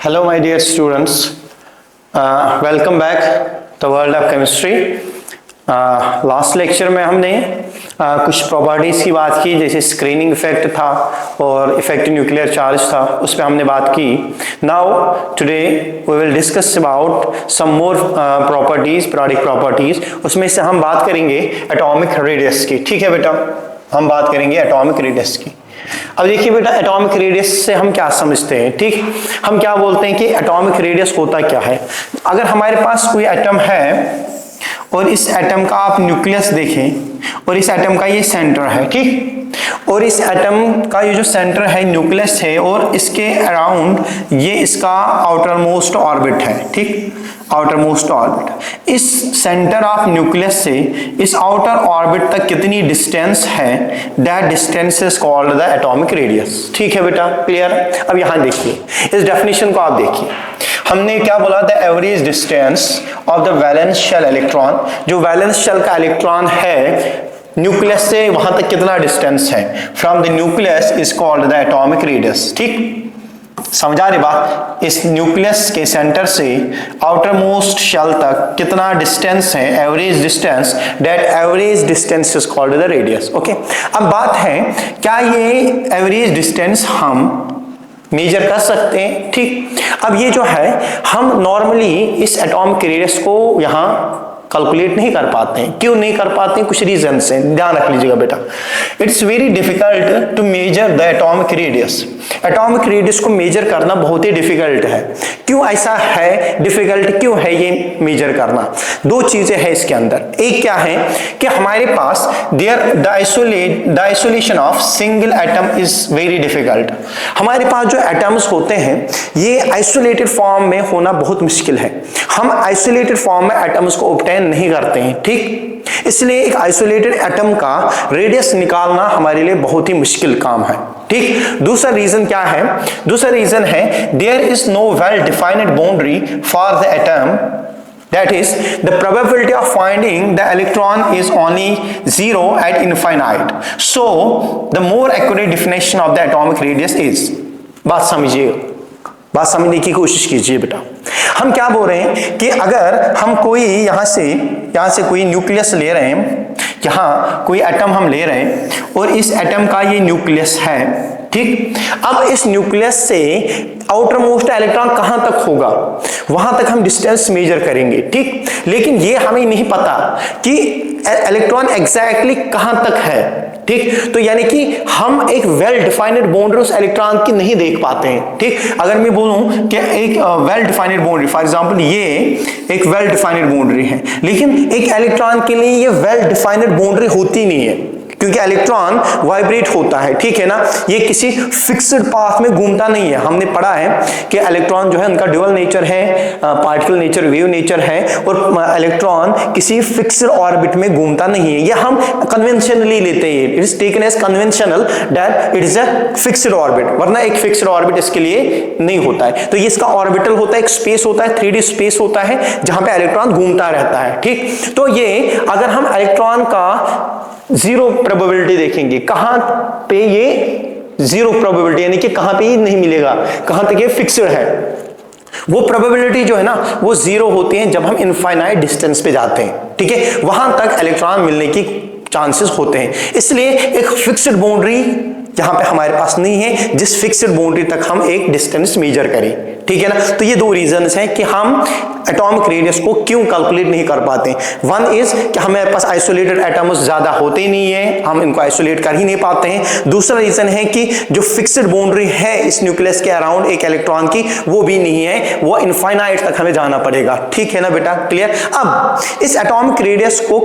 Hello my dear students, welcome back to the world of chemistry. Last lecture में हमने कुछ properties की बात की, जैसे स्क्रीनिंग इफेक्ट था और इफेक्टिव न्यूक्लियर चार्ज था, उस पर हमने बात की. Now today we will discuss about some more properties, periodic properties. उसमें से हम बात करेंगे एटॉमिक रेडियस की. ठीक है बेटा, हम बात करेंगे एटॉमिक रेडियस की. अब देखिए बेटा, एटॉमिक रेडियस से हम क्या समझते हैं. ठीक, हम क्या बोलते हैं कि एटॉमिक रेडियस होता क्या है. अगर हमारे पास कोई एटम है और इस एटम का आप न्यूक्लियस देखें और इस एटम का ये सेंटर है, ठीक, और इस एटम का ये जो सेंटर है न्यूक्लियस है और इसके अराउंड ये इसका आउटर मोस्ट ऑर्बिट है. ठीक, आउटर मोस्ट ऑर्बिट. इस सेंटर ऑफ न्यूक्लियस से इस आउटर ऑर्बिट तक कितनी डिस्टेंस है, that distance is called the atomic radius. ठीक है बेटा, क्लियर. अब यहां देखिए, इस डेफिनेशन को आप देखिए. हमने क्या बोला, the average distance of the valence shell electron. जो वैलेंस शेल का इलेक्ट्रॉन है न्यूक्लियस से वहां तक कितना डिस्टेंस है, from the nucleus is called the atomic radius. ठीक, समझा रही बात. इस न्यूक्लियस के सेंटर से आउटर मोस्ट शेल तक कितना डिस्टेंस है, average distance, that average distance is called the radius. Okay, अब बात है, क्या ये एवरेज डिस्टेंस हम मेजर कर सकते हैं. ठीक, अब ये जो है हम नॉर्मली इस एटॉमिक रेडियस को यहां कैलकुलेट नहीं कर पाते हैं. क्यों नहीं कर पाते हैं? कुछ रीजन से, ध्यान रख लीजिएगा बेटा. It's very difficult to measure the atomic radius. Atomic radius को मेजर करना बहुत ही डिफिकल्ट है. क्यों ऐसा है, डिफिकल्ट क्यों है ये मेजर करना? दो चीजें हैं इसके अंदर. एक क्या है कि हमारे पास the isolation of single atom is very difficult. हमारे पास जो एटम्स होते हैं ये आइसोलेटेड फॉर्म में होना बहुत मुश्किल है. हम आइसोलेटेड फॉर्म में एटम्स को ऑब्टेन नहीं करते हैं. ठीक, इसलिए एक आइसोलेटेड एटम का रेडियस निकालना हमारे लिए बहुत ही मुश्किल काम है. ठीक, दूसरा रीजन क्या है? दूसरा रीजन है there is no well defined boundary for the atom. That is, the probability of finding the electron is only 0 at infinite. So, the more accurate definition of the atomic radius is. बात समझिए, बात समझने की कोशिश कीजिए बेटा. हम क्या बोल रहे हैं कि अगर हम कोई यहां से कोई न्यूक्लियस ले रहे हैं, यहां कोई एटम हम ले रहे हैं और इस एटम का ये न्यूक्लियस है. ठीक, अब इस न्यूक्लियस से आउटर मोस्ट इलेक्ट्रॉन कहां तक होगा, वहां तक हम डिस्टेंस मेजर करेंगे. ठीक, लेकिन ये हमें नहीं पता कि इलेक्ट्रॉन एग्जैक्टली कहां तक है. ठीक, तो यानी कि हम एक वेल डिफाइंड बाउंड्री उस इलेक्ट्रॉन की नहीं देख पाते हैं. ठीक, अगर मैं बोलूं कि एक well defined boundary, for example ये एक वेल डिफाइंड बाउंड्री है, लेकिन एक इलेक्ट्रॉन के लिए ये वेल डिफाइंड बाउंड्री होती नहीं है, क्योंकि इलेक्ट्रॉन वाइब्रेट होता है. ठीक है ना, ये किसी फिक्स्ड पाथ में घूमता नहीं है. हमने पढ़ा है कि इलेक्ट्रॉन जो है उनका ड्यूअल नेचर है, पार्टिकल नेचर, वेव नेचर है, और इलेक्ट्रॉन किसी फिक्स्ड ऑर्बिट में घूमता नहीं है. ये हम कन्वेंशनली लेते हैं, it is taken as conventional that it is a fixed orbit, वरना एक फिक्स्ड ऑर्बिट इसके लिए नहीं होता है. तो ये इसका ऑर्बिटल होता है, एक स्पेस होता है, 3D स्पेस होता है जहां पे इलेक्ट्रॉन घूमता रहता है. ठीक, तो ये अगर हम इलेक्ट्रॉन का जीरो प्रोबेबिलिटी देखेंगे, कहां पे ये जीरो प्रोबेबिलिटी, यानी कि कहां पे ये नहीं मिलेगा, कहां तक ये फिक्स्ड है, वो प्रोबेबिलिटी जो है ना वो जीरो होती है जब हम इनफाइनाइट डिस्टेंस पे जाते हैं. ठीक है, वहां तक इलेक्ट्रॉन मिलने की चांसेस होते हैं. इसलिए एक फिक्स्ड बाउंड्री यहां पे हमारे पास नहीं है जिस फिक्स्ड बाउंड्री तक हम एक डिस्टेंस मेजर करें. ठीक है ना, तो ये दो रीजंस हैं कि हम एटॉमिक रेडियस को क्यों कैलकुलेट नहीं कर पाते. वन इज कि हमारे पास आइसोलेटेड एटम्स ज्यादा होते ही नहीं है, हम इनको आइसोलेट कर ही नहीं पाते हैं. दूसरा रीजन है कि जो फिक्स्ड बाउंड्री है इस न्यूक्लियस के अराउंड एक इलेक्ट्रॉन की, वो भी नहीं है, वो इनफाइनाइट तक हमें जाना पड़ेगा. ठीक है ना बेटा, क्लियर. अब इस एटॉमिक रेडियस को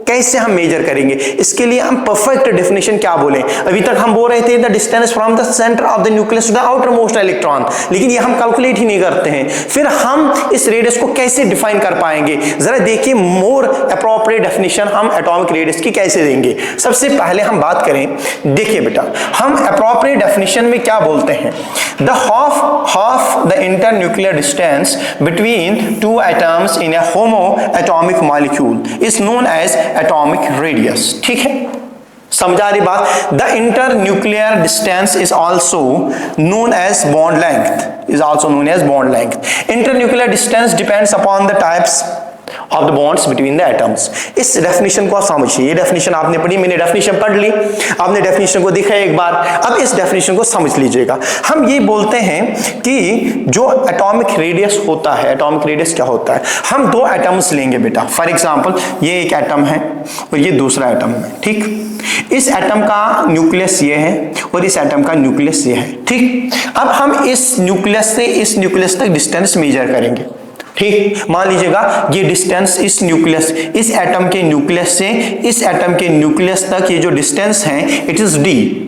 कैसे हम मेजर करेंगे, इसके लिए हम परफेक्ट डेफिनेशन क्या बोलें. अभी तक हम बोल रहे थे the distance from the centre of the nucleus to the outer most electron, लेकिन ये हम कैलकुलेट ही नहीं करते हैं. फिर हम इस रेडियस को कैसे डिफाइन कर पाएंगे? जरा देखिए, मोर अप्रोप्रिएट डेफिनेशन हम एटॉमिक रेडियस की कैसे देंगे. सबसे पहले हम बात करें, देखिए बेटा, हम अप्रोप्रिएट डेफिनेशन में क्या बोलते हैं, the half the internuclear distance between two atoms in a homoatomic molecule is known as atomic radius. ठीक है, समझा रही बात? The inter nuclear distance is also known as bond length, inter nuclear distance depends upon the types of the bonds between the atoms. इस definition को आप समझिए, ये डेफिनेशन आपने पढ़ी, मैंने डेफिनेशन पढ़ ली, आपने डेफिनेशन को देखा एक बार, अब इस डेफिनेशन को समझ लीजिएगा। हम ये बोलते हैं कि जो एटॉमिक रेडियस होता है, एटॉमिक रेडियस क्या होता है, हम दो एटम्स लेंगे बेटा, फॉर एग्जांपल ये एक एटम है और ये दूसरा एटम है, ठीक। इस एटम का न्यूक्लियस ये है और इस एटम का न्यूक्लियस ये है, ठीक। अब हम इस न्यूक्लियस से इस न्यूक्लियस तक डिस्टेंस मेजर करेंगे, ठीक। मान लीजिएगा ये डिस्टेंस इस न्यूक्लियस, इस एटम के न्यूक्लियस से इस एटम के न्यूक्लियस तक ये जो डिस्टेंस है इट इज डी,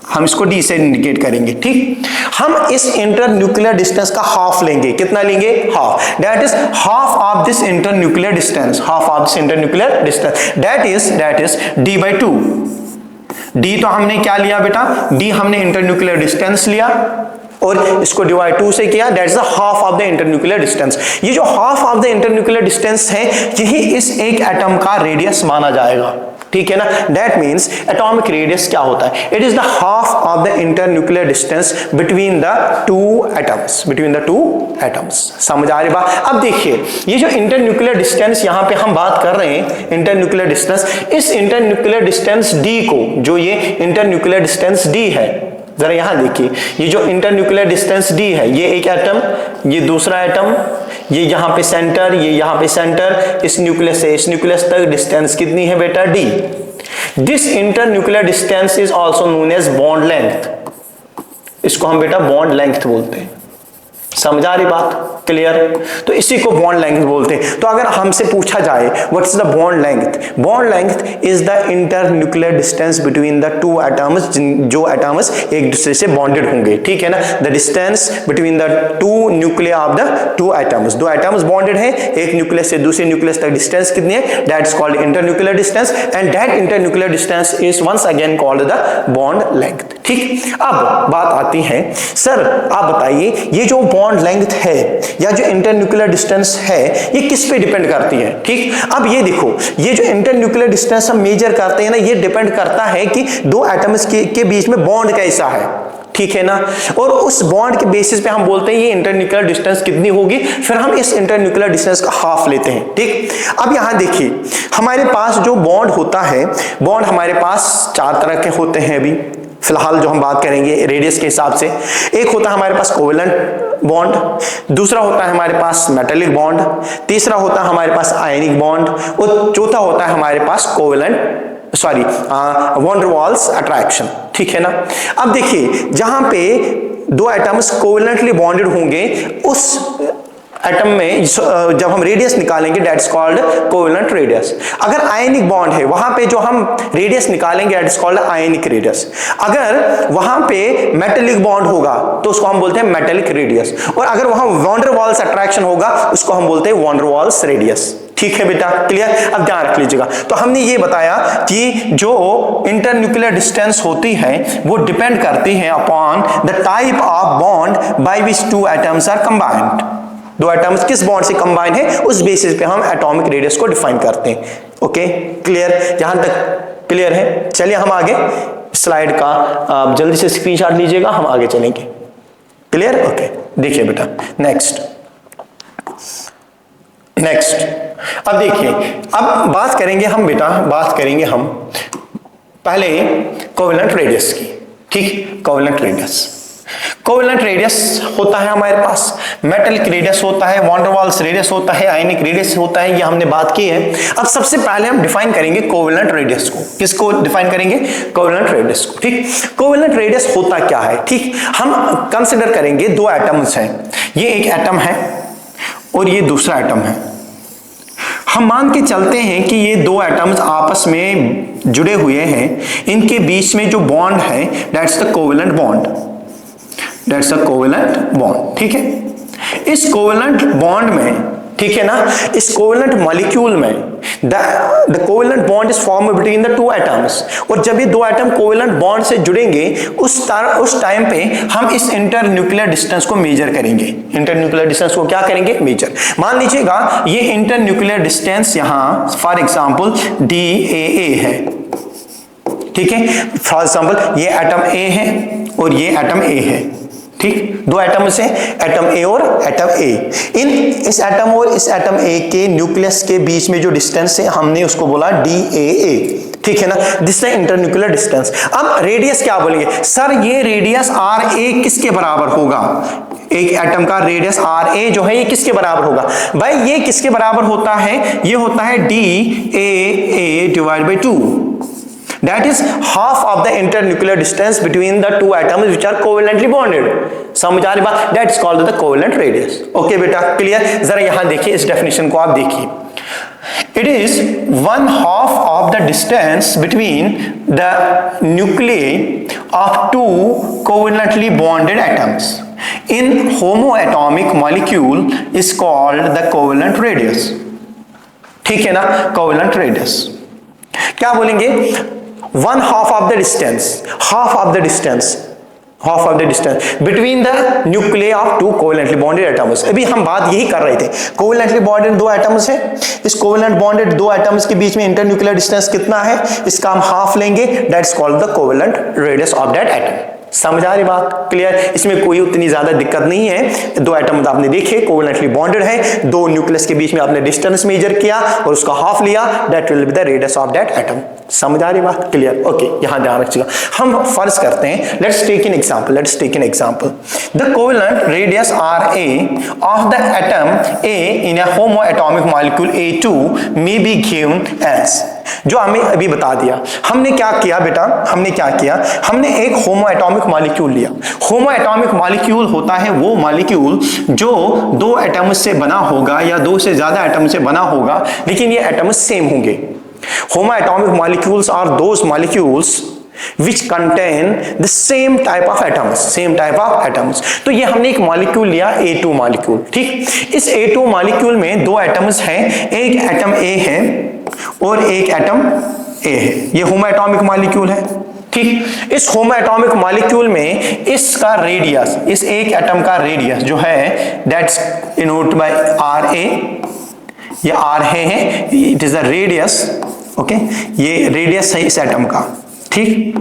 हम इसको डी से इंडिकेट करेंगे, ठीक। हम इस इंटर न्यूक्लियर डिस्टेंस का हाफ लेंगे, कितना लेंगे? Half, that is half of this inter nuclear distance, half of this inter nuclear distance, that is D by 2। D तो हमने क्या लिया बेटा? डी हमने इंटर न्यूक्लियर डिस्टेंस लिया और इसको डिवाइड 2 से किया, that is the half of the internuclear distance. ये जो half of the internuclear distance है यही इस एक एटम का रेडियस माना जाएगा, ठीक है ना। दैट मीन्स एटॉमिक रेडियस क्या होता है? It is the half of the internuclear distance between the two atoms, समझ आ रही बात? अब देखिए ये जो इंटरन्यूक्लियर डिस्टेंस यहां पे हम बात कर रहे हैं, इंटरन्यूक्लियर डिस्टेंस, इस इंटरन्यूक्लियर डिस्टेंस डी को, जो ये इंटरन्यूक्लियर डिस्टेंस डी है, जरा यहां देखिए, ये जो इंटरन्यूक्लियर डिस्टेंस डी है, ये एक एटम, ये दूसरा एटम, ये यहां पे सेंटर, ये यहां पे सेंटर, इस न्यूक्लियस से इस न्यूक्लियस तक डिस्टेंस कितनी है बेटा? D. This internuclear distance is also known as bond length, इसको हम बेटा बॉन्ड लेंथ बोलते हैं, समझा रही बात? क्लियर? तो इसी को बॉन्ड लेंथ बोलते हैं। तो अगर हमसे पूछा जाए what is the bond length, bond length is the inter nuclear distance between the two atoms, जो एटम्स एक दूसरे से बॉन्डेड होंगे, ठीक है ना। The distance between the to nuclear of the two atoms, दो एटम्स बॉन्डेड है, एक न्यूक्लियस से दूसरे न्यूक्लियस तक डिस्टेंस कितनी है? That is called inter nuclear distance, and that inter nuclear distance is once again called the bond length, ठीक। अब बात आती है, सर आप बताइए ये जो बॉन्ड लेंथ है या जो इंटरन्यूक्लियर डिस्टेंस है ये किस पे डिपेंड करती है, ठीक। अब ये देखो, ये जो इंटरन्यूक्लियर डिस्टेंस हम मेजर करते हैं ना, ये डिपेंड करता है कि दो एटम्स के बीच में बॉन्ड कैसा है, ठीक है ना। और उस बॉन्ड के बेसिस पे हम बोलते हैं ये इंटरन्यूक्लियर डिस्टेंस कितनी होगी, फिर हम इस इंटरन्यूक्लियर डिस्टेंस का हाफ लेते हैं, ठीक। अब यहां देखिए हमारे पास जो बॉन्ड होता है, बॉन्ड हमारे पास चार तरह के होते हैं अभी फिलहाल जो हम बात करेंगे रेडियस के हिसाब से। एक होता है हमारे पास कोवेलेंट बॉन्ड, दूसरा होता है हमारे पास मेटेलिक बॉन्ड, तीसरा होता है हमारे पास आयनिक बॉन्ड और चौथा होता है हमारे पास covalent van der Waals attraction, ठीक है ना। अब देखिए जहां पे दो एटम्स कोवेलेंटली बॉन्डेड होंगे उस एटम में जब हम रेडियस निकालेंगे that is called covalent radius. अगर आयनिक बॉन्ड है वहां पे जो हम रेडियस निकालेंगे that is called ionic radius. अगर वहां पे मेटेलिक बॉन्ड होगा तो उसको हम बोलते हैं मेटेलिक रेडियस, और अगर वहां वॉन डेर वाल्स अट्रैक्शन होगा उसको हम बोलते हैं वॉन डेर वाल्स रेडियस, ठीक है बेटा? क्लियर? अब ध्यान रख लीजिएगा। तो हमने ये बताया कि जो इंटरन्यूक्लियर डिस्टेंस होती है वो डिपेंड करती है upon the type of bond by which two atoms are combined. दो एटम्स किस बॉन्ड से कंबाइन है उस बेसिस पे हम एटॉमिक रेडियस को डिफाइन करते हैं। Okay clear? यहां तक क्लियर है? चलिए हम आगे स्लाइड का आप जल्दी से स्क्रीनशॉट लीजिएगा, हम आगे चलेंगे। क्लियर? ओके देखिए बेटा नेक्स्ट अब देखिए, अब बात करेंगे हम बेटा, बात करेंगे हम पहले कोवेलेंट रेडियस की, ठीक। कोवेलेंट रेडियस होता है हमारे पास, मेटेलिक रेडियस होता है, वॉन डेर वाल्स रेडियस होता है, आयनिक रेडियस होता है, ये हमने बात की है। अब सबसे पहले हम डिफाइन करेंगे कोवेलेंट रेडियस को। किसको डिफाइन करेंगे? कोवेलेंट रेडियस को, ठीक। कोवेलेंट रेडियस होता क्या है, ठीक। हम कंसिडर करेंगे दो एटम्स हैं, ये एक एटम है और ये दूसरा एटम है। हम मान के चलते हैं कि ये दो एटम्स आपस में जुड़े हुए हैं, इनके बीच में जो बॉन्ड है दैट्स द कोवेलेंट बॉन्ड, ठीक है। इस कोवेलेंट बॉन्ड में, ठीक है ना, इस कोवेलेंट मॉलिक्यूल में the covalent bond is form between the two atoms, और जब ये दो एटम कोवेलेंट बॉन्ड से जुड़ेंगे उस टाइम पे हम इस इंटरन्यूक्लियर डिस्टेंस को मेजर करेंगे। इंटरन्यूक्लियर डिस्टेंस को क्या करेंगे? मेजर। मान लीजिएगा ये इंटरन्यूक्लियर डिस्टेंस यहां फॉर एग्जांपल DAA है, ठीक है, फॉर एग्जाम्पल ये एटम ए है और ये एटम ए है, ठीक, दो एटम से, एटम ए और एटम ए। इस एटम और इस एटम ए के न्यूक्लियस के बीच में जो डिस्टेंस है हमने उसको बोला DAA, ठीक है ना, दिस है इंटरन्यूक्लियर डिस्टेंस। अब रेडियस क्या बोलेंगे सर, ये रेडियस RA किसके बराबर होगा, एक एटम का रेडियस RA जो है ये किसके बराबर होगा भाई, ये किसके बराबर होता है, ये होता है DAA divide by 2, that is half of the internuclear distance between the two atoms which are covalently bonded। समझ आ रही बात, that is called the covalent radius। Okay बेटा, क्लियर। जरा यहां देखिए, इस डेफिनेशन को आप देखिए, it is 1/2 of the distance between the nuclei of two covalently bonded atoms in homoatomic molecule is called the covalent radius। ठीक है ना, covalent radius क्या बोलेंगे, 1/2 of the distance, half of the distance between the nuclei of two covalently bonded atoms। अभी हम बात यही कर रहे थे, covalently bonded दो atoms है, इस covalent bonded दो atoms के बीच में internuclear distance कितना है, इसका हम हाफ लेंगे, that's called the covalent radius of that atom। समझ आ रही बात, क्लियर। इसमें कोई उतनी ज्यादा दिक्कत नहीं है, दो एटम आपने देखे कोवेलेंटली बॉन्डेड है, दो न्यूक्लियस के बीच में आपने डिस्टेंस मेजर किया और उसका हाफ लिया, that will be the radius of that atom. समझ आ रही बात, क्लियर। ओके, यहां ध्यान रखिएगा। हम फर्ज करते हैं, let's take an example, the covalent radius RA of the atom A in a homoatomic molecule A2 may be given as, जो हमें अभी बता दिया। हमने क्या किया बेटा, हमने एक होमोएटॉमिक मॉलिक्यूल लिया। होमोएटॉमिक मॉलिक्यूल होता है वो मॉलिक्यूल जो दो एटम्स से बना होगा या दो से ज्यादा एटम से बना होगा, लेकिन ये एटम्स सेम होंगे। Homoatomic molecules are those molecules which contain the same type of atoms। तो ये हमने एक मॉलिक्यूल लिया A2 मॉलिक्यूल, ठीक। इस A2 मॉलिक्यूल में दो एटम्स हैं, एक एटम A है और एक एटम A है, ये होमोएटॉमिक मॉलिक्यूल है, ठीक। इस होमोएटॉमिक मॉलिक्यूल में इसका रेडियस, इस एक एटम का रेडियस जो है दैट्स डिनोट बाय RA, ये R है, it is the radius, okay, ये रेडियस है इस एटम का, ठीक,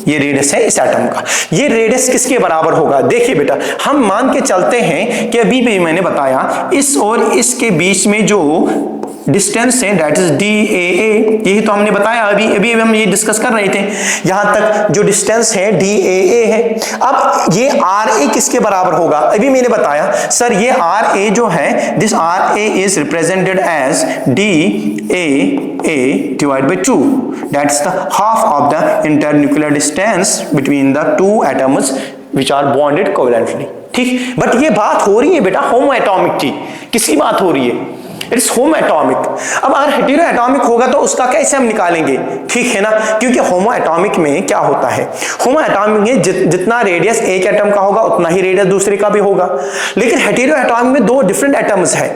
ये रेडियस है इस एटम का। ये रेडियस किसके बराबर होगा, देखिए बेटा, हम मान के चलते हैं कि अभी भी मैंने बताया इस और इसके बीच में जो डिस्टेंस है दैट इज DAA, यही तो हमने बताया, अभी हम ये डिस्कस कर रहे थे, यहां तक जो डिस्टेंस है DAA है। अब ये RA किसके बराबर होगा, अभी मैंने बताया सर ये RA जो है, this RA is represented as DAA divide by 2, that's the half of the internuclear distance between the two atoms which are bonded covalently, ठीक। बट ये बात हो रही है बेटा होमोएटॉमिक की, किसकी बात हो रही है, इट्स होमोएटॉमिक। अब अगर हेटेरोएटॉमिक होगा तो उसका कैसे हम निकालेंगे, ठीक है ना, क्योंकि होमोएटॉमिक में क्या होता है, होमोएटॉमिक में जितना रेडियस एक एटम का होगा उतना ही रेडियस दूसरे का भी होगा, लेकिन हेटेरोएटॉमिक में दो डिफरेंट एटम्स है,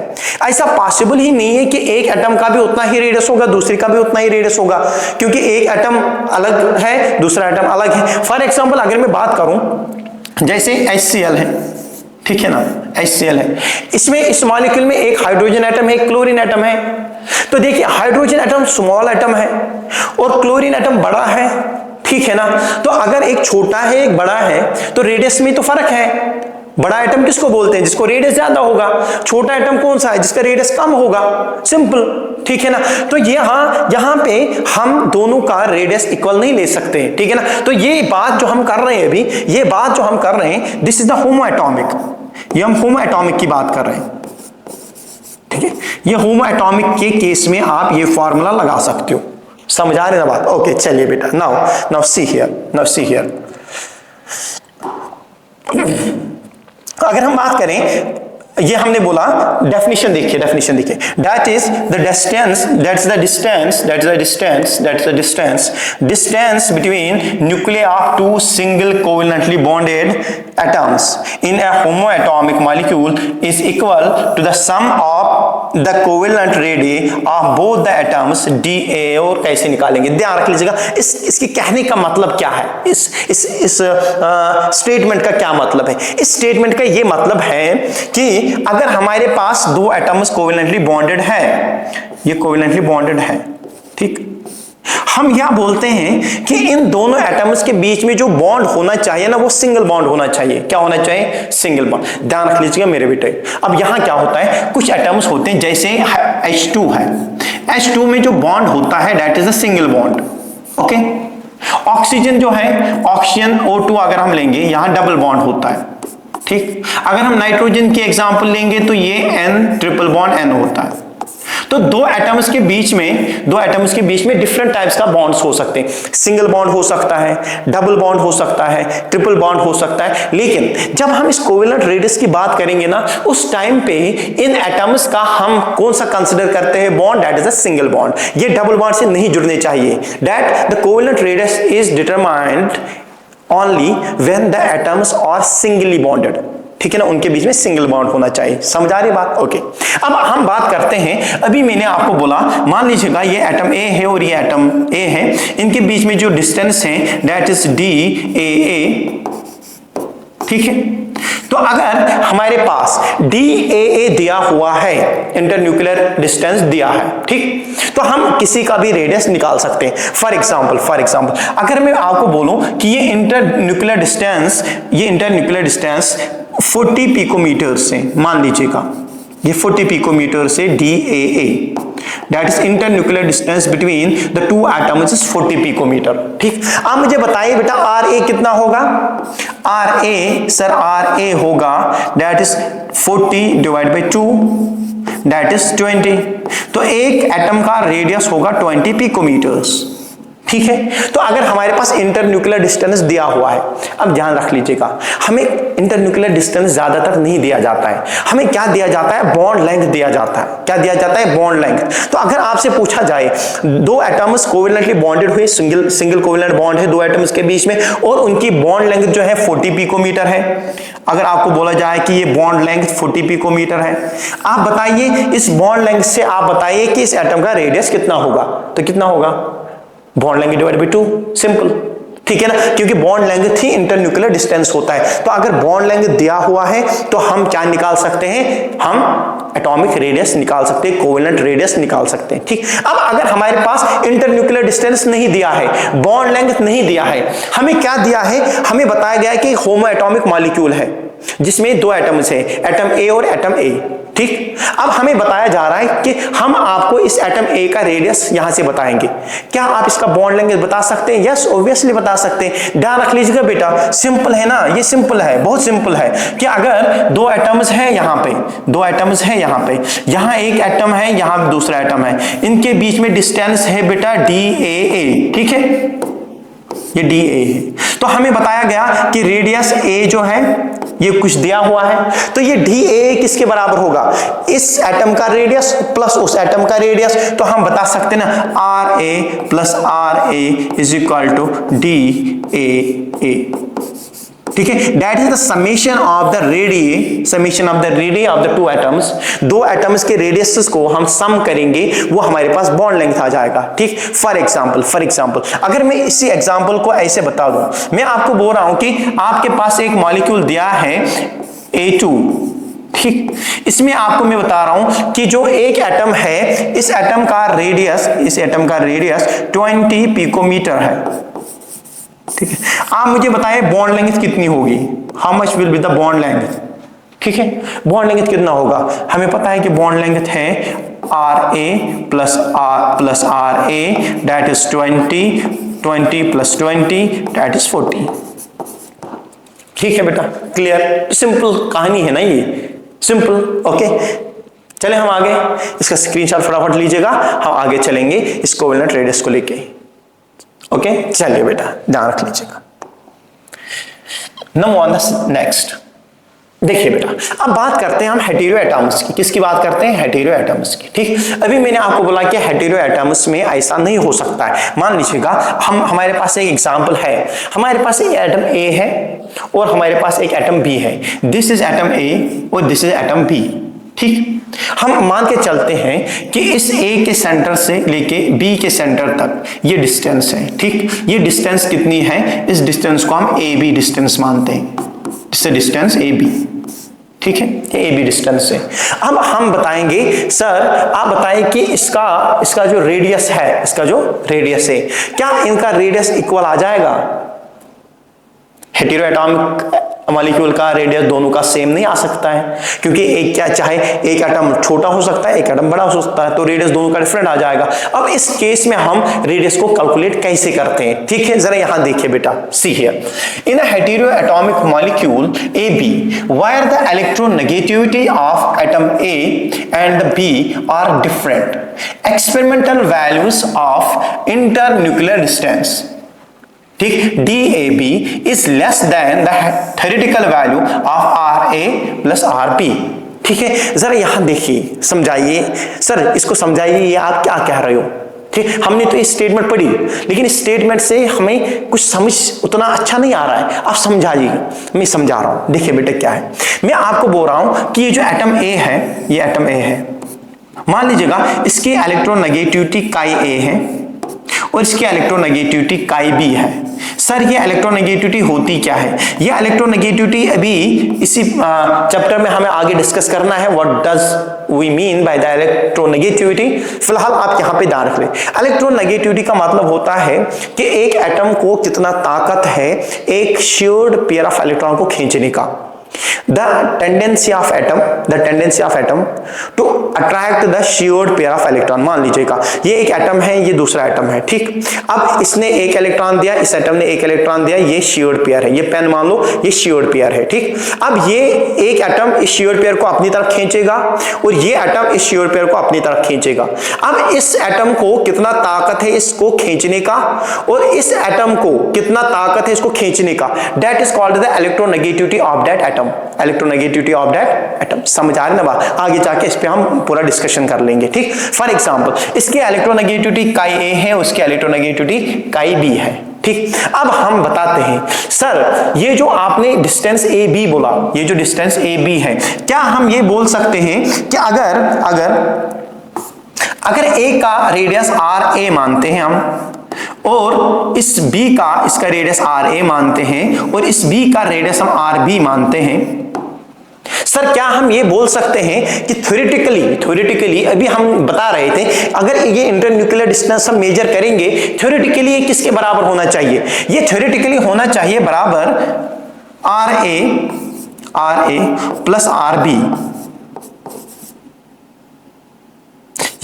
ऐसा पॉसिबल ही नहीं है कि एक एटम का भी उतना ही रेडियस होगा दूसरे का भी उतना ही रेडियस होगा, क्योंकि एक एटम अलग है दूसरा एटम अलग है। फॉर एग्जाम्पल अगर मैं बात करूं जैसे HCl है, ठीक है ना, HCl है, इसमें इस मॉलिक्यूल में एक हाइड्रोजन एटम है, एक क्लोरीन एटम है। तो देखिए हाइड्रोजन एटम स्मॉल एटम है और क्लोरीन एटम बड़ा है, ठीक है ना। तो अगर एक छोटा है एक बड़ा है तो रेडियस में तो फर्क है। बड़ा एटम किसको बोलते हैं, जिसको रेडियस ज्यादा होगा। छोटा एटम कौन सा है, जिसका रेडियस कम होगा, सिंपल, ठीक है ना। तो यहां पे हम दोनों का रेडियस इक्वल नहीं ले सकते, ठीक है ना। तो ये बात जो हम कर रहे हैं अभी, ये बात जो हम कर रहे हैं, दिस इज द होमोएटॉमिक, ये हम होमोएटॉमिक की बात कर रहे हैं, ठीक है। ये होमोएटॉमिक के केस में आप ये फॉर्मूला लगा सकते हो, समझ आ रही है ना बात। ओके चलिए बेटा, नाउ सी हियर, अगर हम बात करें, ये हमने बोला डेफिनेशन देखिए, that is the distance between nucleus of two single covalently bonded atoms in a homoatomic molecule is equal to the sum of the covalent radius of both the atoms DA। और कैसे निकालेंगे, ध्यान रख लीजिएगा, इसके कहने का मतलब क्या है, इस स्टेटमेंट का क्या मतलब है। इस स्टेटमेंट का ये मतलब है कि अगर हमारे पास दो एटम्स कोवेलेंटली बॉन्डेड है, ये कोवेलेंटली बॉन्डेड है, ठीक, हम क्या बोलते हैं कि इन दोनों एटम्स के बीच में जो बॉन्ड होना चाहिए ना, वो सिंगल बॉन्ड होना चाहिए। क्या होना चाहिए? Single bond. ध्यान रख लीजिएगा मेरे बेटे। अब यहां क्या होता है, कुछ एटम्स होते हैं जैसे H2 है, H2 में जो बॉन्ड होता है that is a single bond. Okay. Oxygen जो है, ऑक्सीजन O2 अगर हम लेंगे, यहां डबल बॉन्ड होता है। ठीक। अगर हम नाइट्रोजन की एग्जांपल लेंगे तो ये N ट्रिपल बॉन्ड N होता है। तो दो एटम्स के बीच में डिफरेंट टाइप्स का बॉन्ड्स हो सकते हैं। सिंगल बॉन्ड हो सकता है, डबल बॉन्ड हो सकता है, ट्रिपल बॉन्ड हो सकता है। लेकिन जब हम इस कोवेलेंट रेडियस की बात करेंगे ना, उस टाइम पे इन एटम्स का हम कौन सा कंसीडर करते हैं bond? That is a single bond. ये डबल बॉन्ड से नहीं जुड़ने चाहिए। That the covalent radius is determined only when the atoms are singly bonded. ठीक है ना, उनके बीच में सिंगल बॉन्ड होना चाहिए। समझ आ रही बात? ओके। अब हम बात करते हैं, अभी मैंने आपको बोला, मान लीजिएगा ये एटम ए है और ये एटम ए है, इनके बीच में जो डिस्टेंस है दैट इज DAA। ठीक है। तो अगर हमारे पास DAA दिया हुआ है, इंटरन्यूक्लियर डिस्टेंस दिया है, ठीक, तो हम किसी का भी रेडियस निकाल सकते हैं। फॉर एग्जांपल अगर मैं आपको बोलूं कि ये इंटरन्यूक्लियर डिस्टेंस 40 पिकोमीटर से, मान लीजिएगा ये 40 पिकोमीटर से DAA, that is internuclear distance between the two atoms is 40 picometre. ठीक। अब मुझे बताइए बेटा RA कितना होगा? RA होगा that is 40 divide by 2 that is 20। तो एक एटम का रेडियस होगा 20 पिकोमीटर्स। ठीक है। तो अगर हमारे पास इंटरन्यूक्लियर डिस्टेंस दिया हुआ है, अब ध्यान रख लीजिएगा, हमें इंटरन्यूक्लियर डिस्टेंस ज्यादातर नहीं दिया जाता है, हमें क्या दिया जाता है? बॉन्ड लेंथ दिया जाता है। क्या दिया जाता है? Bond length. तो अगर आपसे पूछा जाए दो एटम्स कोवेलेंटली बॉन्डेड हुए, सिंगल कोवेलेंट बॉन्ड है दो एटम्स के बीच में, और उनकी बॉन्ड लेंथ जो है 40 पिकोमीटर है, अगर आपको बोला जाए कि ये बॉन्ड लेंथ 40 पिकोमीटर है, आप बताइए इस बॉन्ड लेंथ से आप बताइए कि इस एटम का रेडियस कितना होगा? तो कितना होगा? Bond length divide by 2, simple. ठीक है ना, क्योंकि बॉन्ड लेंथ ही इंटरन्यूक्लियर डिस्टेंस होता है। तो अगर बॉन्ड लेंथ दिया हुआ है तो हम क्या निकाल सकते हैं? हम एटॉमिक रेडियस निकाल सकते हैं, कोवेलेंट रेडियस निकाल सकते हैं। ठीक। अब अगर हमारे पास इंटरन्यूक्लियर डिस्टेंस नहीं दिया है, बॉन्ड लेंथ नहीं दिया है, हमें क्या दिया है? हमें बताया गया है कि होमो एटॉमिक मॉलिक्यूल है जिसमें दो एटम्स है, एटम ए और एटम ए। ठीक। अब हमें बताया जा रहा है कि हम आपको इस एटम ए का रेडियस यहां से बताएंगे। क्या आप इसका बॉन्ड लेंथ बता सकते हैं? यस, ऑब्वियसली बता सकते हैं। ध्यान रख लीजिएगा बेटा, सिंपल है ना, ये सिंपल है, बहुत सिंपल है कि अगर दो एटम्स है यहां पे, दो एटम्स है यहां पे, यहां एक एटम है, यहां दूसरा एटम है, इनके बीच में डिस्टेंस है बेटा DAA। ठीक है, ये DA है। तो हमें बताया गया कि रेडियस A जो है ये कुछ दिया हुआ है, तो ये DAA किसके बराबर होगा? इस एटम का रेडियस प्लस उस एटम का रेडियस। तो हम बता सकते हैं ना RA plus RA is equal to DAA। ठीक है, that is the summation of the radius of the two atoms. दो एटम्स के रेडियसेस को हम सम करेंगे, वो हमारे पास बॉन्ड लेंथ आ जाएगा। ठीक। फॉर एग्जांपल अगर मैं इसी एग्जांपल को ऐसे बता दूं, मैं आपको बोल रहा हूं कि आपके पास एक मॉलिक्यूल दिया है A2। ठीक। इसमें आपको मैं बता रहा हूं कि जो एक एटम है, इस एटम का रेडियस 20 पिकोमीटर है। ठीक है। आप मुझे बताएं बॉन्ड लेंथ कितनी होगी? How much will be the bond length? ठीक है, बॉन्ड लेंथ कितना होगा? हमें पता है कि बॉन्ड लेंथ है RA plus RA that is 20 plus 20 that is 40। ठीक है बेटा, क्लियर? सिंपल कहानी है ना ये, सिंपल। ओके, चले हम आगे, इसका स्क्रीनशॉट फटाफट लीजिएगा, हम आगे चलेंगे इस कोवेलेंट रेडियस को लेके। ओके, चलिए बेटा ध्यान रख लीजिएगा। नाउ ऑन द नेक्स्ट, देखिए बेटा, अब बात करते हैं हम हेटेरो एटम्स की। किसकी बात करते हैं? हेटेरो एटम्स की। ठीक। अभी मैंने आपको बोला कि हेटेरो एटम्स में ऐसा नहीं हो सकता है। मान लीजिएगा हमारे पास एक एग्जांपल है, हमारे पास एक एटम A है और हमारे पास एक एटम B है। दिस इज एटम A और दिस इज एटम B। ठीक। हम मान के चलते हैं कि इस A के सेंटर से लेके B के सेंटर तक ये डिस्टेंस है। ठीक। ये डिस्टेंस कितनी है? इस डिस्टेंस को हम AB डिस्टेंस मानते हैं, डिस्टेंस AB। ठीक है, ये ए बी डिस्टेंस है। अब हम बताएंगे सर आप बताएं कि इसका जो रेडियस है, इसका जो रेडियस है, क्या इनका रेडियस इक्वल आ जाएगा? हेटेरो एटॉमिक मॉलिक्यूल का रेडियस दोनों का सेम नहीं आ सकता है, क्योंकि एक क्या चाहे एक एटम छोटा हो सकता है, एक एटम बड़ा हो सकता है, तो रेडियस दोनों का डिफरेंट आ जाएगा। अब इस केस में हम रेडियस को कैलकुलेट कैसे करते हैं? ठीक है, जरा यहां देखिए बेटा, see here in a hetero atomic molecule A B where the electronegativity of atom A and B are different, experimental values of internuclear distance, ठीक, DAB is less than the theoretical value of RA plus RB। ठीक है, जरा यहां देखिए, समझाइए sir, इसको समझाइए, ये आप क्या कह रहे हो? ठीक, हमने तो ये स्टेटमेंट पढ़ी, लेकिन इस स्टेटमेंट से हमें कुछ समझ उतना अच्छा नहीं आ रहा है, आप समझाइए। मैं समझा रहा हूं, देखिए बेटा क्या है, मैं आपको बोल रहा हूं कि ये जो एटम ए है, ये एटम ए है, मान लीजिएगा इसकी इलेक्ट्रोनेगेटिविटी काई ए है और इसकी इलेक्ट्रोनेगेटिविटी काई बी है। सर ये इलेक्ट्रोनेगेटिविटी होती क्या है? ये इलेक्ट्रोनेगेटिविटी अभी इसी चैप्टर में हमें आगे डिस्कस करना है, what does we mean by the electronegativity. फिलहाल आप यहां पे ध्यान रख लें, इलेक्ट्रोनेगेटिविटी का मतलब होता है कि एक एटम को कितना ताकत है एक शेयर्ड पेयर ऑफ इलेक्ट्रॉन को खींचने का। The tendency of atom to attract the shared pair of electron। मान लीजिएगा ये एक एटम है, ये दूसरा एटम है, ठीक, अब इसने एक इलेक्ट्रॉन दिया, इस एटम ने एक इलेक्ट्रॉन दिया, ये शेयर्ड पेयर है, ये पेन मान लो ये शेयर्ड पेयर है, ठीक। अब ये एक एटम इस शेयर्ड पेयर को अपनी तरफ खींचेगा और ये एटम इस शेयर्ड पेयर को अपनी तरफ खींचेगा। अब इस एटम को कितना ताकत है इसको खींचने का और इस एटम को कितना ताकत है इसको खींचने का, that is called the electronegativity of that atom. Electronegativity of that atom, समझ आ रही है ना बात? आगे जाके इस पे हम पूरा डिस्कशन कर लेंगे, ठीक। फॉर एग्जांपल इसकी इलेक्ट्रोनेगेटिविटी काई ए है, उसकी इलेक्ट्रोनेगेटिविटी काई बी है, ठीक। अब हम बताते हैं सर ये जो आपने डिस्टेंस ए बी बोला, ये जो डिस्टेंस ए बी है, क्या हम ये बोल सकते हैं कि अगर ए का रेडियस आर ए मानते हैं हम और इस बी का इसका रेडियस आर ए मानते हैं और इस बी का रेडियस हम आर बी मानते हैं, सर क्या हम ये बोल सकते हैं कि थ्योरेटिकली अभी हम बता रहे थे अगर ये इंटरन्यूक्लियर डिस्टेंस हम मेजर करेंगे थ्योरेटिकली ये किसके बराबर होना चाहिए? ये थ्योरेटिकली होना चाहिए बराबर R A plus R B,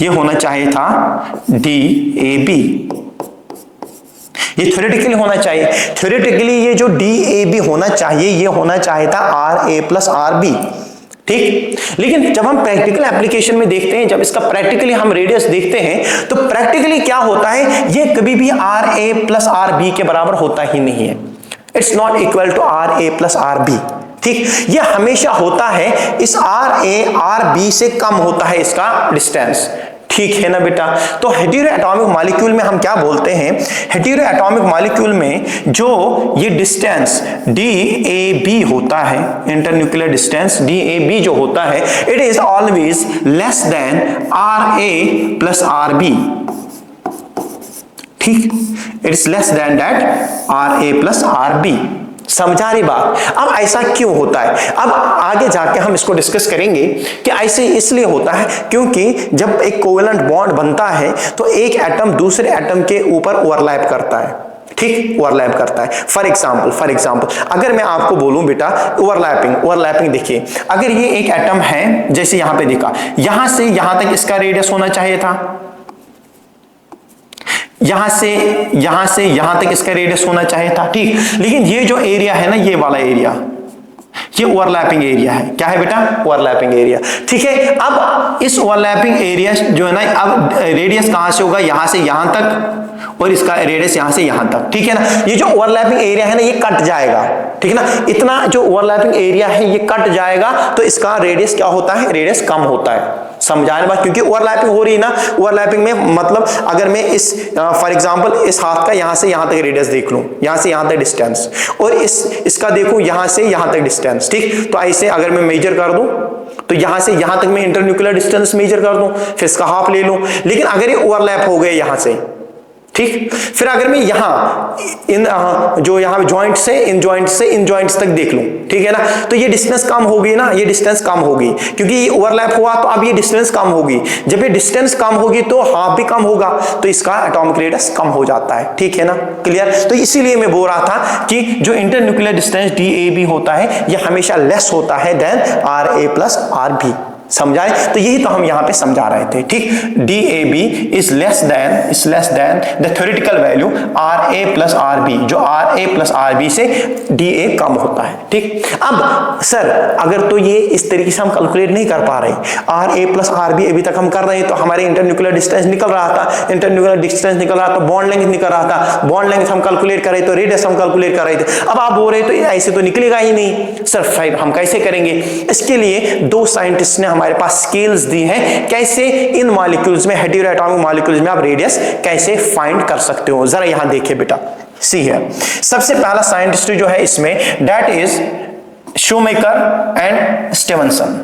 ये होना चाहिए था डी ए बी, ये थ्योरेटिकली होना चाहिए। थ्योरेटिकली ये जो डी ए बी होना चाहिए ये होना चाहिए था R A plus R B, ठीक। लेकिन जब हम प्रैक्टिकल एप्लीकेशन में देखते हैं, जब इसका प्रैक्टिकली हम रेडियस देखते हैं तो प्रैक्टिकली क्या होता है, ये कभी भी R A plus R B के बराबर होता ही नहीं है। It's not equal to R A plus R B, ठीक। ये हमेशा होता है इस आर ए आर बी से कम होता है इसका डिस्टेंस, ठीक है ना बेटा? तो हेटेरो एटॉमिक मॉलिक्यूल में हम क्या बोलते हैं, हेटेरो एटॉमिक मॉलिक्यूल में जो ये डिस्टेंस DAB होता है, इंटरन्यूक्लियर डिस्टेंस DAB जो होता है, it is always less than RA plus RB, ठीक, it is less then that RA plus RB। समझा रही बात? अब ऐसा क्यों होता है, अब आगे जाके हम इसको डिस्कस करेंगे कि ऐसे इसलिए होता है क्योंकि जब एक कोवेलेंट बॉन्ड बनता है तो एक एटम दूसरे एटम के ऊपर ओवरलैप करता है, ठीक, ओवरलैप करता है। फॉर एग्जांपल अगर मैं आपको बोलूं बेटा ओवरलैपिंग देखिए, अगर ये एक एटम है, जैसे यहां पे देखा, यहां से यहां तक इसका रेडियस होना चाहिए था, यहां से यहां तक इसका रेडियस होना चाहिए था, ठीक। लेकिन ये जो एरिया है ना, ये वाला एरिया, ये ओवरलैपिंग एरिया है। क्या है बेटा? ओवरलैपिंग एरिया, ठीक है। अब इस ओवरलैपिंग एरिया जो है ना, अब रेडियस कहां से होगा, यहां से यहां तक और इसका रेडियस यहां से यहां तक, ठीक है ना। ये जो ओवरलैपिंग एरिया है ना ये कट जाएगा, ठीक है ना, इतना जो ओवरलैपिंग एरिया है ये कट जाएगा तो इसका रेडियस क्या होता है, रेडियस कम होता है। समझाने बात, क्योंकि ओवरलैपिंग हो रही है ना, ओवरलैपिंग में मतलब अगर मैं इस फॉर एग्जांपल इस हाथ का यहां से यहां तक रेडियस देख लूं, यहां से यहां तक डिस्टेंस, और इसका देखूं यहां से यहां तक डिस्टेंस, ठीक। तो ऐसे अगर मैं मेजर कर दूं तो यहां से यहां तक मैं इंटरन्यूक्लियर डिस्टेंस मेजर कर दूं, फिर इसका हाफ ले लूं। लेकिन अगर ये ओवरलैप हो गए यहां से, ठीक। फिर अगर मैं यहां इन जो यहां जॉइंट से इन जॉइंट्स तक देख लूं, ठीक है ना, तो ये डिस्टेंस कम होगी ना, ये डिस्टेंस कम होगी क्योंकि ये ओवरलैप हुआ, तो अब ये डिस्टेंस कम होगी। जब ये डिस्टेंस कम होगी तो हाफ भी कम होगा, तो इसका एटॉमिक रेडियस कम हो जाता है, ठीक है ना, क्लियर। तो इसीलिए मैं बोल रहा था कि जो इंटरन्यूक्लियर डिस्टेंस DAB होता है ये हमेशा लेस होता है देन RA प्लस RB। समझाए? तो यही तो हम यहां पे समझा रहे थे, ठीक। DAB is less than the theoretical value RA plus RB, जो RA प्लस RB से DA कम होता है, ठीक। अब सर अगर तो ये इस तरीके से हम कैलकुलेट नहीं कर पा रहे, RA प्लस RB अभी तक हम कर रहे हैं, तो हमारे इंटरन्यूक्लियर डिस्टेंस निकल रहा था, इंटरन्यूक्लियर डिस्टेंस निकल रहा था, बॉन्ड लेंथ निकल रहा था, बॉन्ड लेंथ हम कैलकुलेट कर रहे तो रेडियस हम कैलकुलेट कर रहे थे। अब आप बोल रहे तो ऐसे तो निकलेगा ही नहीं सर, फिर हम कैसे करेंगे? इसके लिए दो साइंटिस्ट ने हमारे पास स्केल्स दी हैं, कैसे इन मॉलिक्यूल्स में, हेटेरोएटॉमिक मॉलिक्यूल्स में आप रेडियस कैसे फाइंड कर सकते हो। जरा यहां देखिए बेटा, सी है सबसे पहला साइंटिस्ट जो है इसमें, that is shoemaker and Stevenson,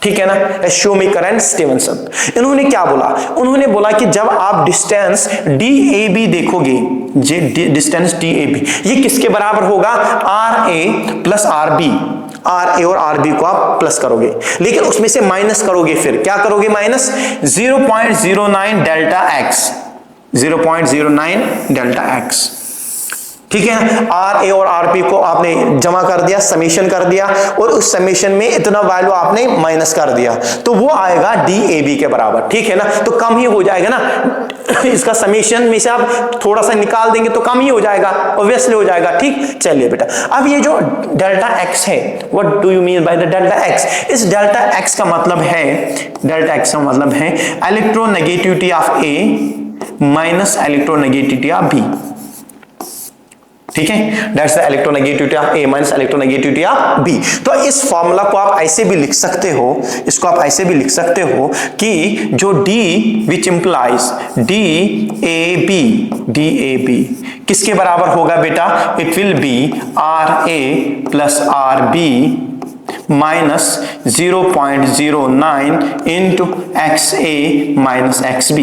ठीक है ना, शूमेकर एंड स्टीवनसन। इन्होंने क्या बोला? उन्होंने बोला कि जब आप डिस्टेंस DAB देखोगे, डिस्टेंस DAB ये किसके बराबर होगा? RA plus RB। RA और RB को आप प्लस करोगे, लेकिन उसमें से माइनस करोगे, फिर क्या करोगे? Minus 0.09 delta X, 0.09 delta X, ठीक है। RA और RB को आपने जमा कर दिया, समेशन कर दिया, और उस समेशन में इतना वैल्यू आपने माइनस कर दिया, तो वो आएगा DAB के बराबर, ठीक है ना। तो कम ही हो जाएगा ना, इसका समेशन में से आप थोड़ा सा निकाल देंगे तो कम ही हो जाएगा, ऑब्वियसली हो जाएगा, ठीक। चलिए बेटा, अब ये जो डेल्टा X है, what do you mean by the delta X? इस डेल्टा X का मतलब है, डेल्टा X का मतलब है electronegativity of A minus electronegativity of B, ठीक है। That's the electronegativity of A minus electronegativity of B। तो इस फॉर्मूला को आप ऐसे भी लिख सकते हो, इसको आप ऐसे भी लिख सकते हो कि जो D विच इंप्लाइज DAB किसके बराबर होगा बेटा? It will be RA plus RB minus 0.09 into XA minus XB,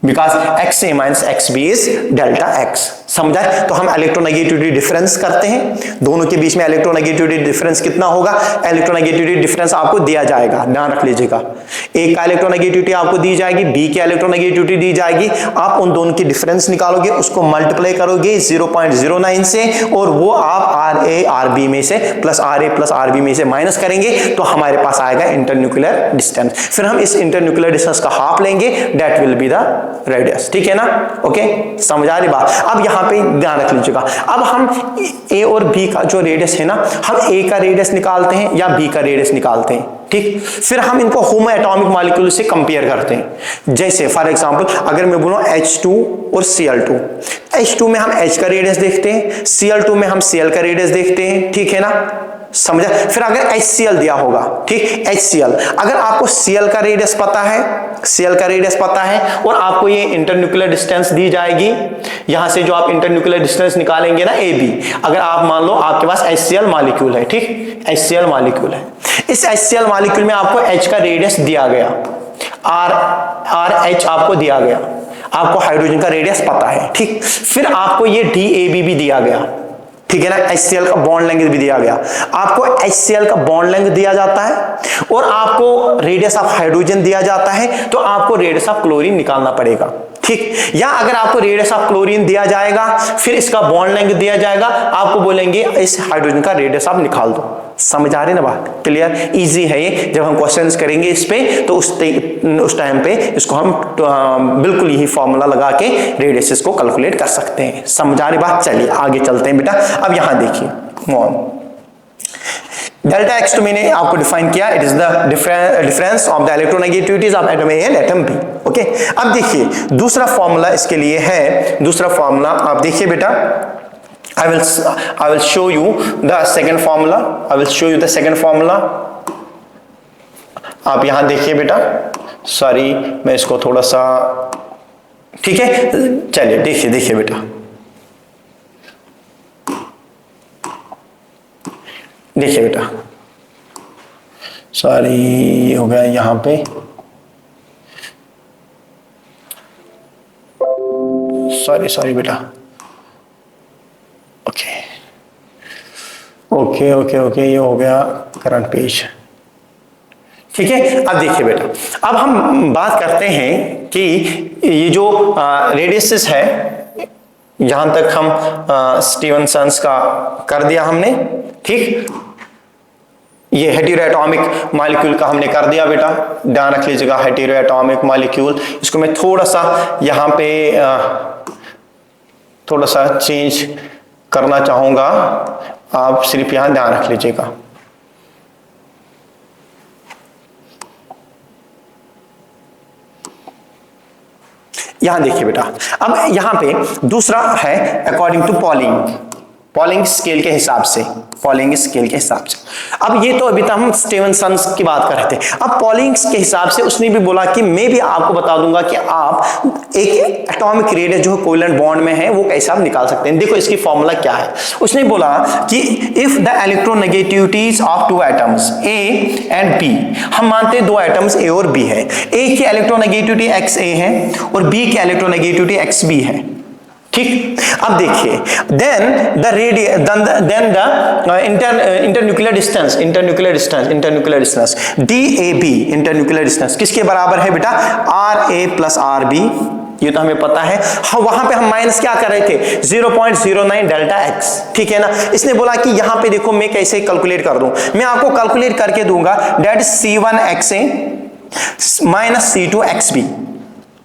because XA minus XB is delta X। समझा? तो हम इलेक्ट्रोनेगेटिविटी डिफरेंस करते हैं, दोनों के बीच में इलेक्ट्रोनेगेटिविटी डिफरेंस कितना होगा? इलेक्ट्रोनेगेटिविटी डिफरेंस आपको दिया जाएगा, ध्यान रख लीजिएगा। A का इलेक्ट्रोनेगेटिविटी आपको दी जाएगी, B की इलेक्ट्रोनेगेटिविटी दी जाएगी, आप उन दोनों की डिफरेंस निकालोगे, उसको मल्टीप्लाई करोगे 0.09 से, और वो आप RA RB में से प्लस RB में से माइनस करेंगे, तो हमारे पास आएगा इंटरन्यूक्लियर डिस्टेंस। फिर हम इस इंटरन्यूक्लियर डिस्टेंस का हाफ लेंगे, that will be the radius, ठीक है ना। ओके, समझ आ रही बात? अब यहां पे ध्यान रख लीजिएगा, अब हम A और B का जो रेडियस है ना, हम A का रेडियस निकालते हैं या B का रेडियस निकालते हैं, ठीक। फिर हम इनको होमो एटॉमिक मॉलिक्यूल से कंपेयर करते हैं। जैसे फॉर एग्जांपल अगर मैं बोलूं H2 और Cl2, H2 में हम H का रेडियस देखते हैं, Cl2 में हम Cl का रेडियस देखते हैं, ठीक है ना, समझा। फिर अगर HCl दिया होगा, ठीक, HCl, अगर आपको Cl का रेडियस पता है, Cl का रेडियस पता है, और आपको ये इंटरन्यूक्लियर डिस्टेंस दी जाएगी, यहां से जो आप इंटरन्यूक्लियर डिस्टेंस निकालेंगे ना AB, अगर आप मान लो आपके पास HCl मॉलिक्यूल है, ठीक, HCl मॉलिक्यूल है, इस HCl मॉलिक्यूल में आपको H का रेडियस दिया गया, RH आपको दिया गया, आपको हाइड्रोजन का रेडियस पता है, ठीक। फिर आपको ये DAB भी दिया गया, ठीक है ना, HCl का बॉन्ड लेंथ भी दिया गया, आपको HCl का बॉन्ड लेंथ दिया जाता है, और आपको रेडियस ऑफ हाइड्रोजन दिया जाता है, तो आपको रेडियस ऑफ क्लोरीन निकालना पड़ेगा, ठीक। या अगर आपको रेडियस ऑफ क्लोरीन दिया जाएगा, फिर इसका बॉन्ड लेंथ दिया जाएगा, आपको बोलेंगे इस हाइड्रोजन का रेडियस आप निकाल दो। समझ आ रही ना बात? क्लियर? इजी है ये, जब हम क्वेश्चंस करेंगे इस पे तो उस टाइम पे इसको हम बिल्कुल यही फॉर्मूला लगा के रेडियस को कैलकुलेट कर सकते हैं। समझ आ रही बात? चलिए आगे चलते हैं बेटा। अब यहां देखिए डेल्टा X तो मैंने आपको डिफाइन किया, it is the difference of the electronegativities of atom A and atom B। Okay, अब देखिए दूसरा फॉर्मूला इसके लिए है, दूसरा फॉर्मूला आप देखिए बेटा, I will show you the second formula. I will show you the second formula. आप यहां देखिए बेटा, सॉरी मैं इसको थोड़ा सा, ठीक है, चलिए देखिए बेटा, देखिए बेटा, सॉरी हो गया यहां पे, सॉरी बेटा, ओके, ये हो गया करंट पेज। ठीक है, अब देखिए बेटा, अब हम बात करते हैं कि ये जो रेडियस है, यहां तक हम स्टीवनसन्स का कर दिया हमने। ठीक, ये हेटेरोएटॉमिक मॉलिक्यूल का हमने कर दिया बेटा, ध्यान रख लीजिएगा, हेटेरोएटॉमिक मॉलिक्यूल। इसको मैं थोड़ा सा यहां पे थोड़ा सा चेंज करना चाहूंगा, आप सिर्फ यहां ध्यान रख लीजिएगा। यहां देखिए बेटा, अब यहां पे दूसरा है अकॉर्डिंग टू पॉलिंग स्केल के हिसाब से, अब ये तो अभी तक हम स्टीवनसन्स की बात कर रहे थे। अब पॉलिंग के हिसाब से उसने भी बोला कि मैं भी आपको बता दूंगा कि आप एक एटॉमिक रेडियस जो कोवेलेंट बॉन्ड में है वो कैसे आप निकाल सकते हैं। देखो इसकी फॉर्मूला क्या है। उसने बोला कि if the electronegativities of two atoms A and B, हम मानते हैं दो एटम्स ए और बी है, ए की इलेक्ट्रोनेगेटिविटी एक्स ए है और बी की इलेक्ट्रोनेगेटिविटी एक्स बी है। ठीक, अब देखिए, then the internuclear distance DAB, internuclear distance किसके बराबर है बेटा, RA प्लस RB, ये तो हमें पता है। हाँ, वहां पे हम माइनस क्या कर रहे थे, 0.09 डेल्टा एक्स। ठीक है ना। इसने बोला कि यहां पे देखो मैं कैसे कैलकुलेट कर दूं, मैं आपको कैलकुलेट करके दूंगा, that is C1XA minus C2XB।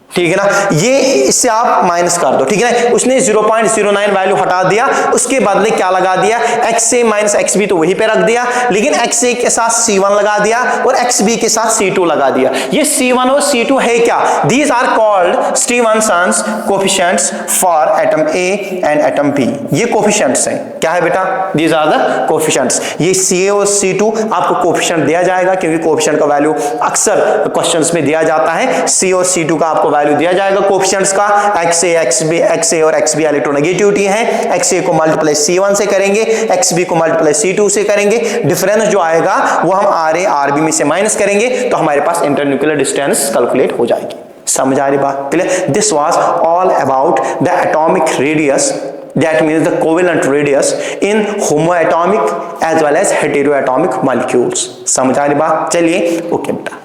ठीक है ना, ये इससे आप माइनस कर दो। ठीक है ना, उसने 0.09 वैल्यू हटा दिया, उसके बदले क्या लगा दिया, XA माइनस XB तो वहीं पे रख दिया, लेकिन XA के साथ C1 लगा दिया और XB के साथ C2 लगा दिया। ये C1 और C2 है क्या, these are called Stevenson's coefficients for atom A and atom B। ये कोफिशिएंट्स हैं, क्या है बेटा, दीज आर द कोफिशिएंट्स। ये CA और C2 आपको कोफिशिएंट दिया जाएगा, क्योंकि कोफिशिएंट का वैल्यू अक्सर क्वेश्चंस में दिया जाता है। C और C2 का आपको वैल्यू दिया जाएगा कोफिशिएंट्स का। XA और XB इलेक्ट्रोनेगेटिविटी है, XA को मल्टीप्लाई C1 से करेंगे, XB को मल्टीप्लाई C2 से करेंगे, डिफरेंस जो आएगा वो हम RA RB में से माइनस करेंगे, तो हमारे पास इंटरन्यूक्लियर डिस्टेंस कैलकुलेट हो जाएगी। समझ आ रही बात, clear? This was all about the atomic radius, that means the covalent radius in homoatomic as well as heteroatomic molecules। समझ आ रही बात? चलिए ओके बेटा,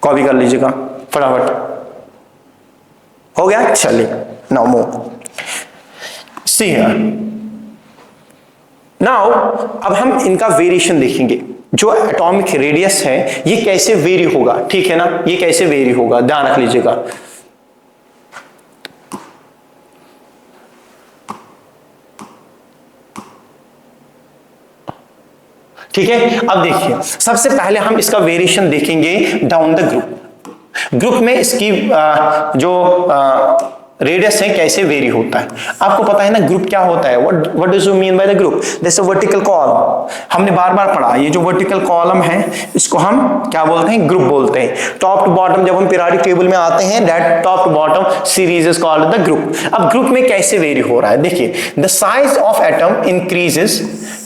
कॉपी कर लीजिएगा फटाफट, हो गया। चलिए now move, C here, now अब हम इनका वेरिएशन देखेंगे। जो एटॉमिक रेडियस है ये कैसे वेरी होगा, ठीक है ना, ये कैसे वेरी होगा, ध्यान रख लीजिएगा। ठीक है, अब देखिए, सबसे पहले हम इसका वेरिएशन देखेंगे डाउन द ग्रुप में इसकी जो रेडियस है कैसे वेरी होता है। आपको पता है ना ग्रुप क्या होता है, what does you mean by the group, जैसे वर्टिकल कॉलम हमने बार बार पढ़ा, ये जो वर्टिकल कॉलम है इसको हम क्या बोलते हैं, ग्रुप बोलते हैं। टॉप टू बॉटम जब हम पीरियोडिक टेबल में आते हैं, that top to bottom series is called the group. अब ग्रुप में कैसे वेरी हो रहा है, देखिए, the size of atom increases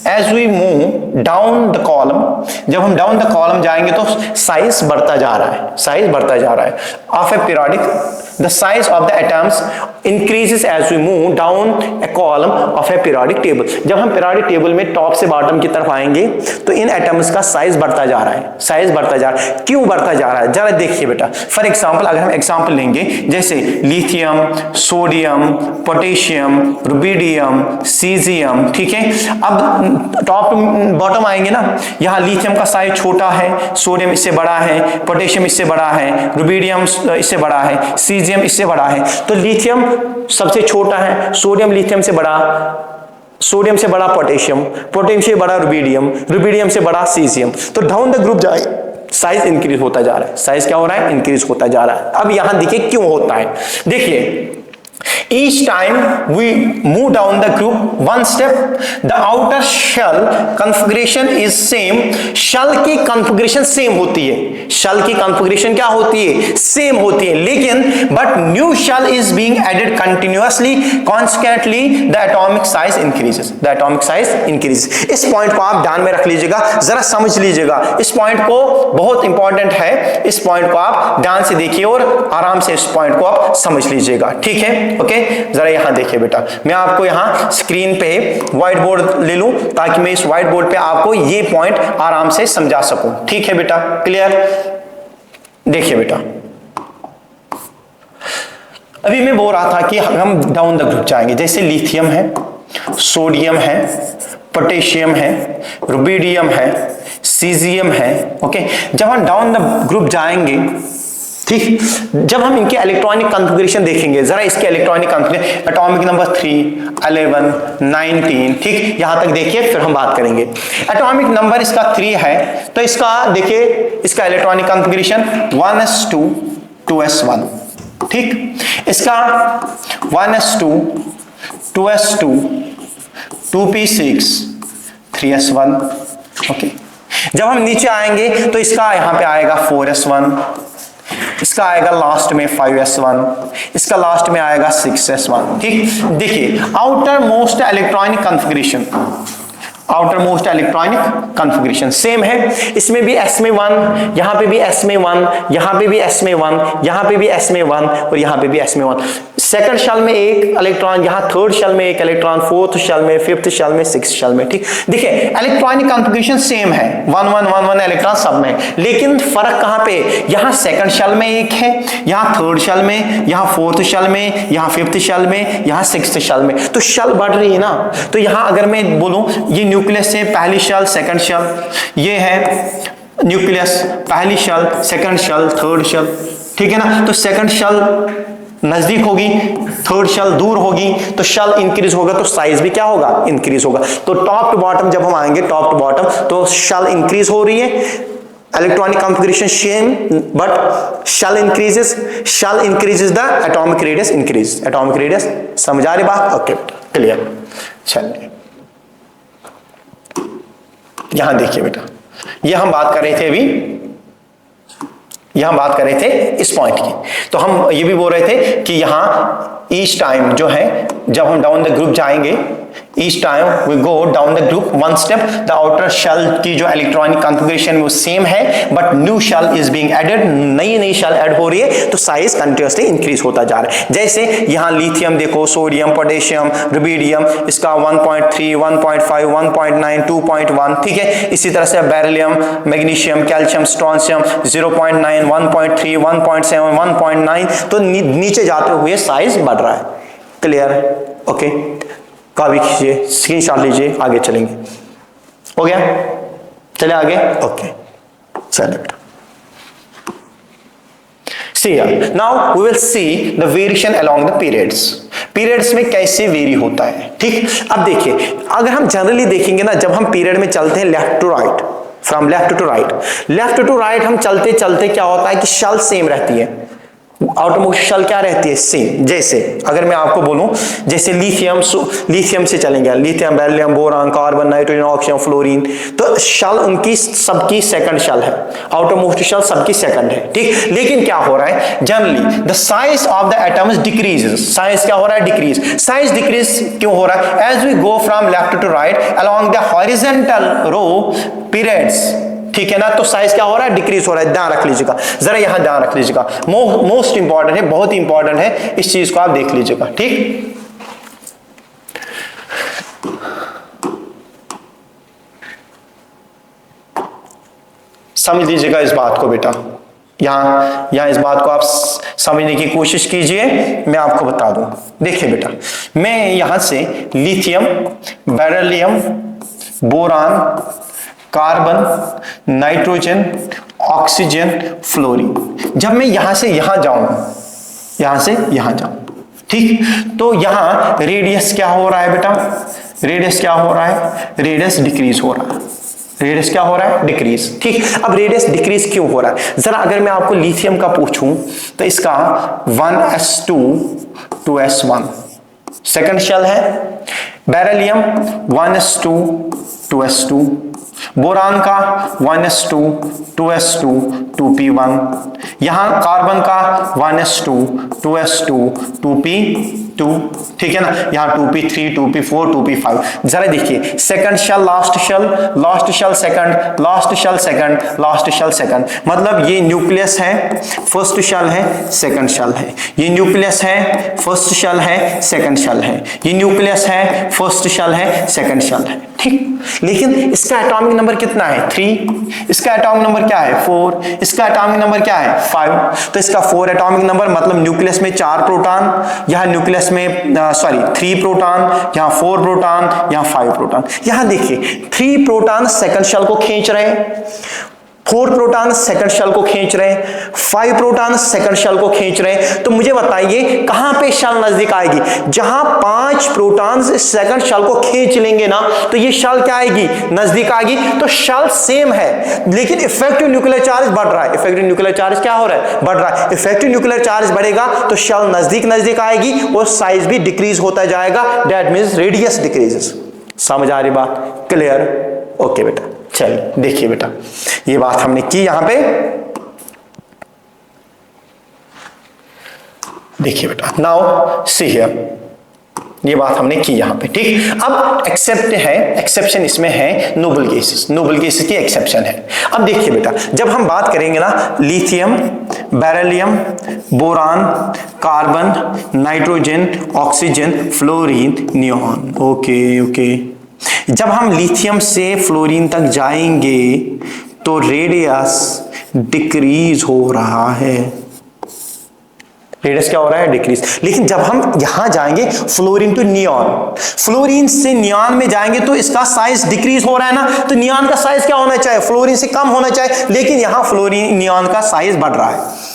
as we move down the column. जब हम डाउन द कॉलम जाएंगे तो साइज बढ़ता जा रहा है, साइज बढ़ता जा रहा है of A periodic, the size of the atoms increases as we move down a column of a periodic table। जब हम periodic table में टॉप से बॉटम की तरफ आएंगे तो इन एटम्स का साइज बढ़ता जा रहा है, साइज बढ़ता जा रहा है। क्यों बढ़ता जा रहा है, जरा देखिए बेटा। फॉर एग्जांपल अगर हम एग्जांपल लेंगे, जैसे lithium, sodium, potassium, rubidium, caesium, ठीक है। अब टॉप बॉटम आएंगे ना, यहाँ लिथियम का साइज छोटा है, सोडियम इससे बड़ा है, पोटेशियम इससे बड़ा है, रुबिडियम इससे बड़ा है, सीजियम इससे बड़ा है। तो लिथियम सबसे छोटा है, सोडियम लिथियम से बड़ा, सोडियम से बड़ा पोटेशियम, पोटेशियम से बड़ा रुबिडियम, रुबिडियम से बड़ा सीजियम। तो डाउन द ग्रुप जाए साइज इंक्रीज होता जा रहा है, साइज क्या हो रहा है, इंक्रीज होता जा रहा है। अब यहां देखिए क्यों होता है, देखिए, each time we move down the group one step, the outer shell configuration is same। shell की configuration same होती है, shell की configuration क्या होती है, same होती है, लेकिन but new shell is being added continuously, consequently the atomic size increases, the atomic size increases। इस पॉइंट को आप ध्यान में रख लीजिएगा, जरा समझ लीजिएगा, इस पॉइंट को बहुत इंपॉर्टेंट है, इस पॉइंट को आप ध्यान से देखिए और आराम से इस पॉइंट को आप समझ लीजिएगा, ठीक है। ओके, जरा यहां देखिए बेटा, मैं आपको यहां स्क्रीन पे व्हाइट बोर्ड ले लूं ताकि मैं इस व्हाइट बोर्ड पे आपको ये पॉइंट आराम से समझा सकूं। ठीक है बेटा, क्लियर? देखिए बेटा, अभी मैं बोल रहा था कि हम डाउन द ग्रुप जाएंगे, जैसे लिथियम है, सोडियम है, पोटेशियम है, रुबिडियम है, सीजियम है। ओके, जब हम डाउन द ग्रुप जाएंगे, ठीक, जब हम इनके इलेक्ट्रॉनिक कॉन्फ़िगरेशन देखेंगे, जरा इसके इलेक्ट्रॉनिक कॉन्फ़िगरेशन, एटॉमिक नंबर 3, 11, 19, ठीक, यहां तक देखिए, फिर हम बात करेंगे। एटॉमिक नंबर इसका 3 है, तो इसका देखिए, इसका इलेक्ट्रॉनिक कॉन्फ़िगरेशन 1s2 2s1, ठीक, इसका 1s2 2s2 2p6 3s1। Okay, जब हम नीचे आएंगे तो इसका यहां पे आएगा 4s1, इसका आएगा लास्ट में 5s1, इसका लास्ट में आएगा 6s1। ठीक, देखिए outer most electronic configuration, outer most electronic configuration same है, इसमें भी s में 1, यहां पे भी s में 1, यहां पे भी s में 1, यहां पे भी s में 1 और यहां पे भी s में 1। सेकंड शेल में एक इलेक्ट्रॉन, यहां थर्ड शेल में एक इलेक्ट्रॉन, फोर्थ शेल में, फिफ्थ शेल में, सिक्स्थ शेल में। ठीक, देखिए इलेक्ट्रॉनिक कॉन्फ़िगरेशन सेम है, 1 1 1 1 इलेक्ट्रॉन सब में, लेकिन फर्क कहां पे? यहां सेकंड शेल में एक है, यहां थर्ड शेल में, यहां फोर्थ शेल में, यहां फिफ्थ शेल में, यहां सिक्स्थ शेल में। तो शेल बढ़ रही है ना, तो यहां अगर मैं बोलूं ये न्यूक्लियस से पहली शेल, सेकंड शेल, ये है न्यूक्लियस, पहली shell, second shell, third shell, ठीक है ना। तो सेकंड शेल नजदीक होगी, थर्ड शेल दूर होगी, तो शेल इंक्रीज होगा तो साइज भी क्या होगा? इंक्रीज होगा। तो टॉप टू बॉटम जब हम आएंगे, टॉप टू बॉटम, तो शेल इंक्रीज हो रही है, electronic configuration same, but shell increases the atomic radius increase, atomic radius. समझ आ रही बात? Okay, clear. चलिए यहां देखिए बेटा, यह हम बात कर रहे थे अभी, यहां बात कर रहे थे इस पॉइंट की, तो हम ये भी बोल रहे थे कि यहां ईच टाइम जो है, जब हम डाउन द ग्रुप जाएंगे, each time we go down the group one step, the outer shell की जो इलेक्ट्रॉनिक कॉन्फ़िगरेशन वो सेम है, but new shell is being added, नई शेल ऐड हो रही है, तो साइज कंटिन्यूअसली इंक्रीज होता जा रहा है। जैसे यहां लिथियम देखो, सोडियम, पोटेशियम, रुबिडियम, इसका 1.3 1.5 1.9 2.1, ठीक है। इसी तरह से बेरिलियम, मैग्नीशियम, कैल्शियम, स्ट्रोंशियम 0.9 1.3 1.7 1.9, तो नीचे जाते हुए साइज बढ़ रहा है। क्लियर? ओके, कॉपी खींचिए, स्क्रीनशॉट लीजिए, आगे चलेंगे। हो गया? चले आगे। ओके, चलिए बेटा, see here now we will see the variation along the periods में कैसे वेरी होता है। ठीक, अब देखिए, अगर हम जनरली देखेंगे ना, जब हम पीरियड में चलते हैं left to right, from left to right हम चलते चलते क्या होता है कि शेल सेम रहती है, आउटरमोस्ट शेल क्या रहती है? सेम। जैसे अगर मैं आपको बोलूं, जैसे लिथियम से चलेंगे, lithium, beryllium, boron, carbon, nitrogen, oxygen, fluorine, तो शेल उनकी सबकी सेकंड शेल है, आउटरमोस्ट शेल सबकी सेकंड है। ठीक, लेकिन क्या हो रहा है, generally the size of the atoms decreases, size क्या हो रहा है? डिक्रीज। साइज डिक्रीज क्यों हो रहा है? As we go from left to right along the horizontal row periods, ठीक है ना, तो साइज क्या हो रहा है? डिक्रीज हो रहा है। ध्यान रख लीजिएगा, जरा यहां ध्यान रख लीजिएगा, मोस्ट इंपॉर्टेंट है, बहुत ही इंपॉर्टेंट है, इस चीज को आप देख लीजिएगा। ठीक, समझ लीजिएगा इस बात को बेटा, यहां इस बात को आप समझने की कोशिश कीजिए, मैं आपको बता दूं। देखिए बेटा, मैं यहां से lithium, beryllium, boron, carbon, nitrogen, oxygen, fluorine, जब मैं यहां से यहां जाऊं, ठीक, तो यहां रेडियस क्या हो रहा है बेटा? रेडियस क्या हो रहा है? रेडियस डिक्रीज हो रहा है। रेडियस क्या हो रहा है? डिक्रीज। ठीक, अब रेडियस डिक्रीज क्यों हो रहा है? जरा अगर मैं आपको लिथियम का पूछूं, तो इसका 1s2 2s1 सेकंड शेल है, बेरिलियम 1s2 2s2, बोरान का 1s2 2s2 2p1, यहां कार्बन का 1s2 2s2 2p2, ठीक है ना, यहां 2p3 2p4 2p5। जरा देखिए, second shell last shell, last shell second, last shell second, last shell second, मतलब ये न्यूक्लियस है, फर्स्ट शेल है, सेकंड शेल है, ये न्यूक्लियस है, फर्स्ट शेल है, सेकंड शेल है, ये न्यूक्लियस है, फर्स्ट शेल है, सेकंड शेल है, ठीक। लेकिन इसका एटॉमिक नंबर कितना है 3, इसका एटॉमिक नंबर क्या है 4, इसका एटॉमिक नंबर क्या है 5, तो इसका 4 एटॉमिक नंबर, मतलब न्यूक्लियस में 4 प्रोटॉन, यहां न्यूक्लियस में 3 प्रोटॉन, यहां 4 प्रोटॉन, यहां 5 प्रोटॉन। यहां देखिए 3 प्रोटॉन सेकंड शेल को खींच रहे हैं, 4 प्रोटॉन सेकंड शेल को खींच रहे हैं, 5 प्रोटॉन सेकंड शेल को खींच रहे हैं। तो मुझे बताइए कहां पे शेल नजदीक आएगी? जहां 5 प्रोटॉन सेकंड शेल को खींच लेंगे ना, तो ये शेल क्या आएगी? नजदीक आएगी। तो शेल सेम है, लेकिन इफेक्टिव न्यूक्लियर चार्ज बढ़ रहा है। इफेक्टिव न्यूक्लियर चार्ज क्या हो रहा है? बढ़ रहा है। इफेक्टिव न्यूक्लियर चार्ज बढ़ेगा तो शेल नजदीक आएगी और साइज भी डिक्रीज होता जाएगा, दैट मींस रेडियस डिक्रीजेस। समझ आ रही बात? क्लियर? ओके बेटा, चलिए देखिए बेटा, ये बात हमने की यहां पे, देखिए बेटा, नाउ सी हियर, ये बात हमने की यहां पे, ठीक। अब एक्सेप्शन इसमें है नोबल गैसेस, नोबल गैसेस की एक्सेप्शन है। अब देखिए बेटा, जब हम बात करेंगे ना lithium, beryllium, boron, carbon, nitrogen, oxygen, fluorine, neon, okay. जब हम लिथियम से फ्लोरीन तक जाएंगे तो रेडियस डिक्रीज हो रहा है, रेडियस क्या हो रहा है? डिक्रीज। लेकिन जब हम यहां जाएंगे फ्लोरीन टू नियॉन, फ्लोरीन से नियॉन में जाएंगे तो इसका साइज डिक्रीज हो रहा है ना, तो नियॉन का साइज क्या होना चाहिए? फ्लोरीन से कम होना चाहिए, लेकिन यहां फ्लोरीन नियॉन का साइज बढ़ रहा है।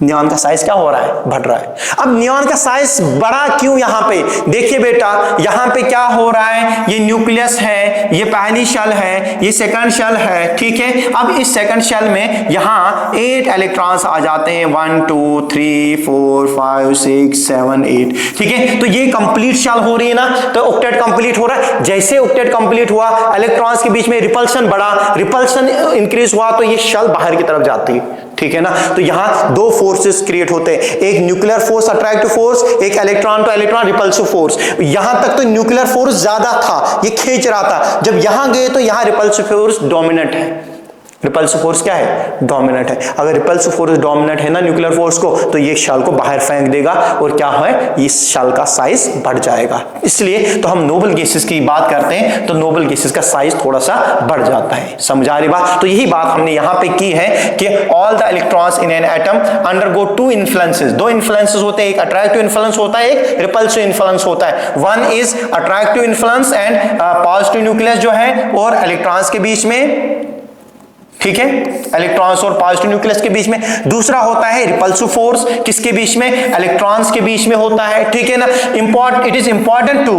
नियॉन का साइज क्या हो रहा है? बढ़ रहा है। अब नियॉन का साइज बढ़ा क्यों? यहां पे देखिए बेटा, यहां पे क्या हो रहा है? ये न्यूक्लियस है, ये पहली शेल है, ये सेकंड शेल है, ठीक है। अब इस सेकंड शेल में यहां 8 इलेक्ट्रॉन्स आ जाते हैं, 1 2 3 4 5 6 7 8, ठीक है। तो ये कंप्लीट शेल हो रही है ना, तो ऑक्टेट कंप्लीट हो रहा है। जैसे ऑक्टेट कंप्लीट हुआ, इलेक्ट्रॉन्स के बीच में रिपल्शन बढ़ा, रिपल्शन इंक्रीज हुआ, तो ये शेल बाहर की तरफ जाती है, ठीक है ना। तो यहां 2 फोर्सेस क्रिएट होते हैं, एक न्यूक्लियर फोर्स अट्रैक्टिव फोर्स, एक electron two electron repulsive force. यहां तक तो न्यूक्लियर फोर्स ज्यादा था, ये खींच रहा था, जब यहां गए तो यहां रिपल्सिव फोर्स डोमिनेंट है। रिपल्सिव फोर्स क्या है? डोमिनेंट है। अगर रिपल्सिव फोर्स डोमिनेंट है ना न्यूक्लियर फोर्स को, तो ये शेल को बाहर फेंक देगा और क्या है? इस शेल का साइज बढ़ जाएगा। इसलिए तो हम नोबल गैसेस की बात करते हैं तो नोबल गैसेस का साइज थोड़ा सा बढ़ जाता है। समझ आ रही बात? तो यही बात हमने यहां पे की है कि all the electrons in an atom undergo 2 influences. 2 influences होते हैं, एक अट्रैक्टिव इन्फ्लुएंस होता है, एक रिपल्सिव इन्फ्लुएंस होता है। One is attractive influence and positive nucleus जो है और इलेक्ट्रॉन्स के बीच में, ठीक है, इलेक्ट्रॉन्स और पॉजिटिव न्यूक्लियस के बीच में। दूसरा होता है रिपल्सिव फोर्स, किसके बीच में? इलेक्ट्रॉन्स के बीच में होता है, ठीक है ना। It is important to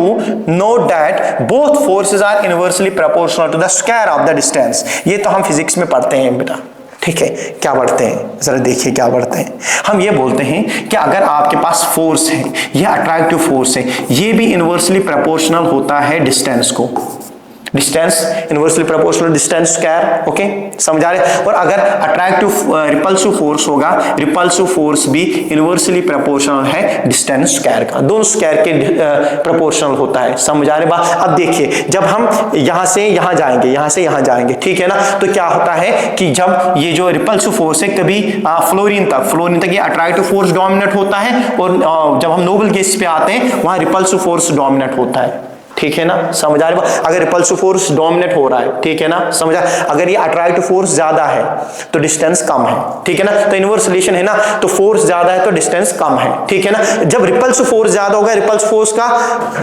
note that both forces are inversely proportional to the square of the distance. ये तो हम फिजिक्स में पढ़ते हैं बेटा, ठीक है। क्या पढ़ते हैं? जरा देखिए क्या पढ़ते हैं। हम ये बोलते हैं कि अगर आपके पास फोर्स है, यह अट्रैक्टिव फोर्स है, ये भी इनवर्सली प्रोपोर्शनल होता है डिस्टेंस को, distance inversely proportional distance square, okay, समझ आ रहे हैं। और अगर अट्रैक्टिव रिपल्सिव फोर्स होगा, रिपल्सिव फोर्स भी इनवर्सली प्रोपोर्शनल है डिस्टेंस स्क्वायर का, दोनों स्क्वायर के प्रोपोर्शनल होता है। समझ आ रहे बात? अब देखिए, जब हम यहां से यहां जाएंगे, यहां से यहां जाएंगे, ठीक है ना, तो क्या होता है कि जब ये जो रिपल्सिव फोर्स है कभी फ्लोरीन तक ये अट्रैक्टिव फोर्स डोमिनेट होता है, और जब हम नोबल गैस पे आते हैं वहां रिपल्सिव फोर्स डोमिनेट होता है, ठीक है ना। समझ आ रही बात? अगर रिपल्सिव फोर्स डोमिनेट हो रहा है, ठीक है ना, समझ आ, अगर ये अट्रैक्टिव फोर्स ज्यादा है तो डिस्टेंस कम है, ठीक है ना। तो इनवर्स रिलेशन है ना, तो फोर्स ज्यादा है तो डिस्टेंस कम है, ठीक है ना। जब रिपल्सिव फोर्स ज्यादा होगा, रिपल्सिव फोर्स का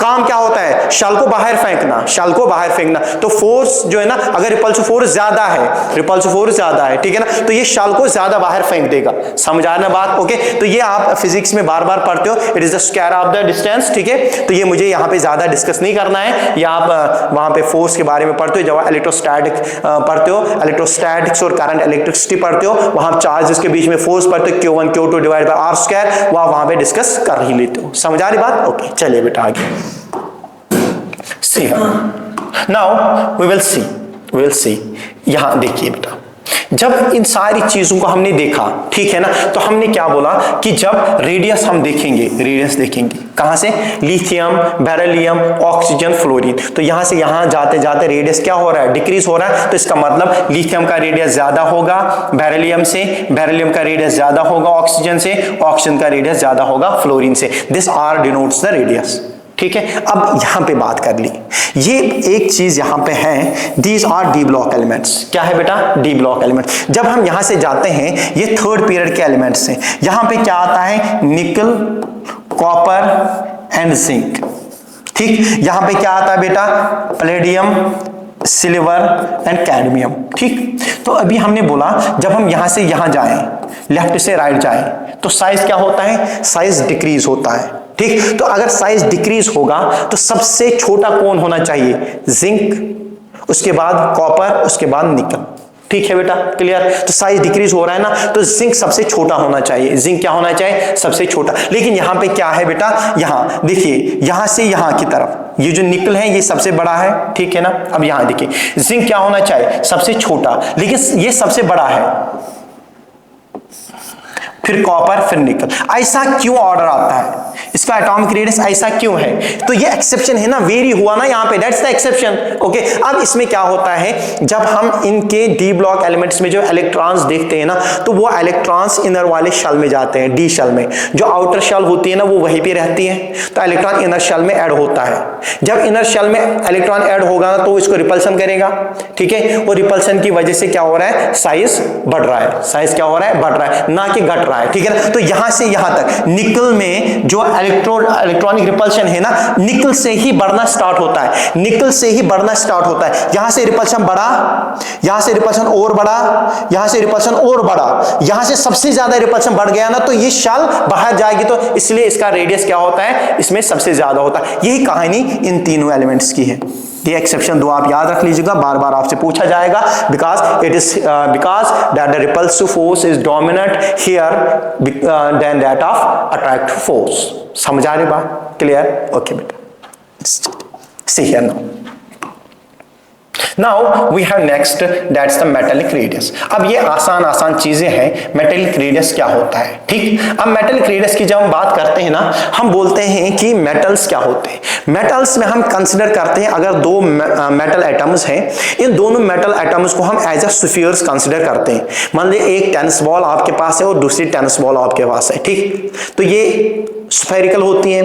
काम क्या होता है? शेल को बाहर फेंकना, शेल को बाहर फेंकना। तो फोर्स जो है ना, अगर रिपल्सिव फोर्स ज्यादा है, रिपल्सिव फोर्स ज्यादा है, ठीक है ना, तो ये शेल को ज्यादा बाहर फेंक देगा। समझ आ रहा है बात? ओके, तो ये आप फिजिक्स में बार बार पढ़ते हो, it is the square of the distance, ठीक है। तो ये मुझे यहाँ पे ज्यादा डिस्कस नहीं करना है, या आप वहां पे फोर्स के बारे में पढ़ते हो, जब इलेक्ट्रोस्टैटिक पढ़ते हो, इलेक्ट्रोस्टैटिक्स और करंट इलेक्ट्रिसिटी पढ़ते हो, वहां चार्जेस के बीच में फोर्स पढ़ते हो, Q1 Q2 divide by R square, वहां पे डिस्कस कर ही लेते हो। समझ आ रही बात? ओके, चलिए बेटा आगे। सी नाउ वी विल सी यहां देखिए बेटा, जब इन सारी चीजों को हमने देखा, ठीक है ना, तो हमने क्या बोला कि जब रेडियस हम देखेंगे, रेडियस देखेंगे कहां से, लिथियम, बेरिलियम, ऑक्सीजन, फ्लोरीन, तो यहां से यहां जाते जाते रेडियस क्या हो रहा है, डिक्रीज हो रहा है। तो इसका मतलब लिथियम का रेडियस ज्यादा होगा बेरिलियम से, बेरिलियम का रेडियस ज्यादा होगा ऑक्सीजन से, ऑक्सीजन का रेडियस ज्यादा होगा फ्लोरीन से। This R denotes the radius, ठीक है। अब यहां पे बात कर ली, ये एक चीज यहां पे है, these R D block elements. क्या है बेटा, डी ब्लॉक एलिमेंट्स। जब हम यहां से जाते हैं, ये थर्ड पीरियड के एलिमेंट्स हैं। यहां पे क्या आता है, निकल, कॉपर एंड जिंक, ठीक। यहां पे क्या आता है बेटा, पैलेडियम, सिल्वर एंड कैडमियम, ठीक। तो अभी हमने बोला जब हम यहां से यहां जाएं, लेफ्ट से राइट जाएं, तो साइज क्या होता है, साइज डिक्रीज होता है, ठीक। तो अगर साइज डिक्रीज होगा तो सबसे छोटा कौन होना चाहिए, जिंक, उसके बाद कॉपर, उसके बाद निकल, ठीक है बेटा, क्लियर। तो साइज डिक्रीज हो रहा है ना, तो जिंक सबसे छोटा होना चाहिए, जिंक क्या होना चाहिए, सबसे छोटा। लेकिन यहां पे क्या है बेटा, यहां देखिए, यहां से यहां की तरफ ये जो निकल है ये सबसे बड़ा है, ठीक है ना। अब यहां देखिए, जिंक क्या होना चाहिए, सबसे छोटा, लेकिन ये सबसे बड़ा है, फिर कॉपर, फिर निकल। ऐसा क्यों ऑर्डर आता है, इसका एटॉमिक रेडियस ऐसा क्यों है, तो ये एक्सेप्शन है ना, वेरी हुआ ना यहाँ पे, दैट्स द एक्सेप्शन, ओके। अब इसमें क्या होता है, जब हम इनके डी ब्लॉक एलिमेंट्स में जो इलेक्ट्रॉन्स देखते हैं ना, तो वो इलेक्ट्रॉन्स इनर वाले शेल में जाते हैं, डी शेल में। जो आउटर शेल होती है ना वो वहीं पे रहती है, तो इलेक्ट्रॉन इनर शेल में ऐड होता है। जब इनर शेल में इलेक्ट्रॉन ऐड होगा ना तो इसको रिपल्सन करेगा, ठीक है। और रिपल्सन की वजह से क्या हो रहा है, साइज बढ़ रहा है, साइज क्या हो रहा है, बढ़ रहा है, ना कि घट रहा है, ठीक है ना। तो यहां से यहां तक निकल में जो इलेक्ट्रॉनिक रिपल्शन है ना, निकल से ही बढ़ना स्टार्ट होता है, निकल से ही बढ़ना स्टार्ट होता है। यहां से रिपल्शन बढ़ा, यहां से रिपल्शन और बढ़ा, यहां से रिपल्शन और बढ़ा, यहां से सबसे ज्यादा रिपल्शन बढ़ गया ना, तो ये शेल बाहर जाएगी, तो इसलिए इसका रेडियस क्या होता है, इसमें सबसे ज्यादा होता है। यही कहानी इन तीनों एलिमेंट्स की है। ये एक्सेप्शन दो आप याद रख लीजिएगा, बार बार आपसे पूछा जाएगा, because it is because that the repulsive force is dominant here than that of attractive force. समझ आ रही बात, क्लियर, ओके बेटा। See here now we have next, that's the metallic radius. अब ये आसान चीजें हैं, मेटेलिक रेडियस क्या होता है, ठीक। अब मेटेलिक रेडियस की जब हम बात करते हैं ना, हम बोलते हैं कि मेटल्स क्या होते हैं। मेटल्स में हम कंसिडर करते हैं, अगर दो मेटल एटम्स हैं, इन दोनों मेटल एटम्स को हम एज अ स्फीयर्स कंसिडर करते हैं। मान लीजिए एक टेनिस बॉल आपके पास है और दूसरी टेनिस बॉल आपके पास है, ठीक। तो ये स्फेरिकल होती है,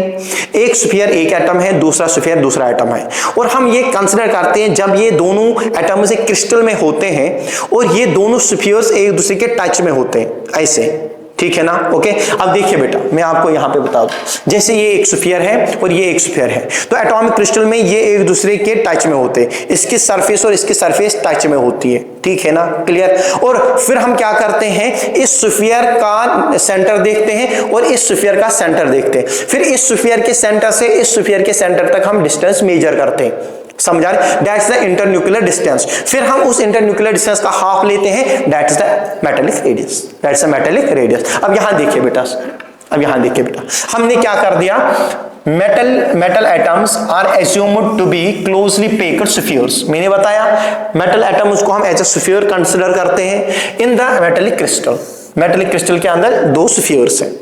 एक स्फीयर एक एटम है, दूसरा स्फीयर दूसरा एटम है। और हम ये कंसिडर करते हैं जब ये दोनों एटम्स एक क्रिस्टल में होते हैं और ये दोनों स्फीयर्स एक दूसरे के टच में होते हैं, ऐसे, ठीक है ना, ओके। अब देखिए बेटा, मैं आपको यहां पे बता दूं, जैसे ये एक स्फीयर है और ये एक स्फीयर है, तो एटॉमिक क्रिस्टल में ये एक दूसरे के टच में होते हैं, इसकी सरफेस और इसकी सरफेस टच में होती है, ठीक है ना, क्लियर। और फिर हम क्या करते हैं, इस स्फीयर का सेंटर देखते हैं और इस स्फीयर का सेंटर देखते हैं, फिर इस स्फीयर के सेंटर से इस स्फीयर के सेंटर तक हम डिस्टेंस मेजर करते हैं, समझा रहे, दैट्स द इंटरन्यूक्लियर डिस्टेंस। फिर हम उस इंटरन्यूक्लियर डिस्टेंस का हाफ लेते हैं, that's the metallic radius, that's the metallic radius. अब यहां देखिए बेटा, अब यहां देखिए बेटा, हमने क्या कर दिया, metal atoms are assumed to be closely packed spheres. मैंने बताया मेटल एटम्स को हम एज अ स्फीयर कंसीडर करते हैं इन the metallic crystal. Metallic crystal के अंदर दो स्फीयर्स हैं।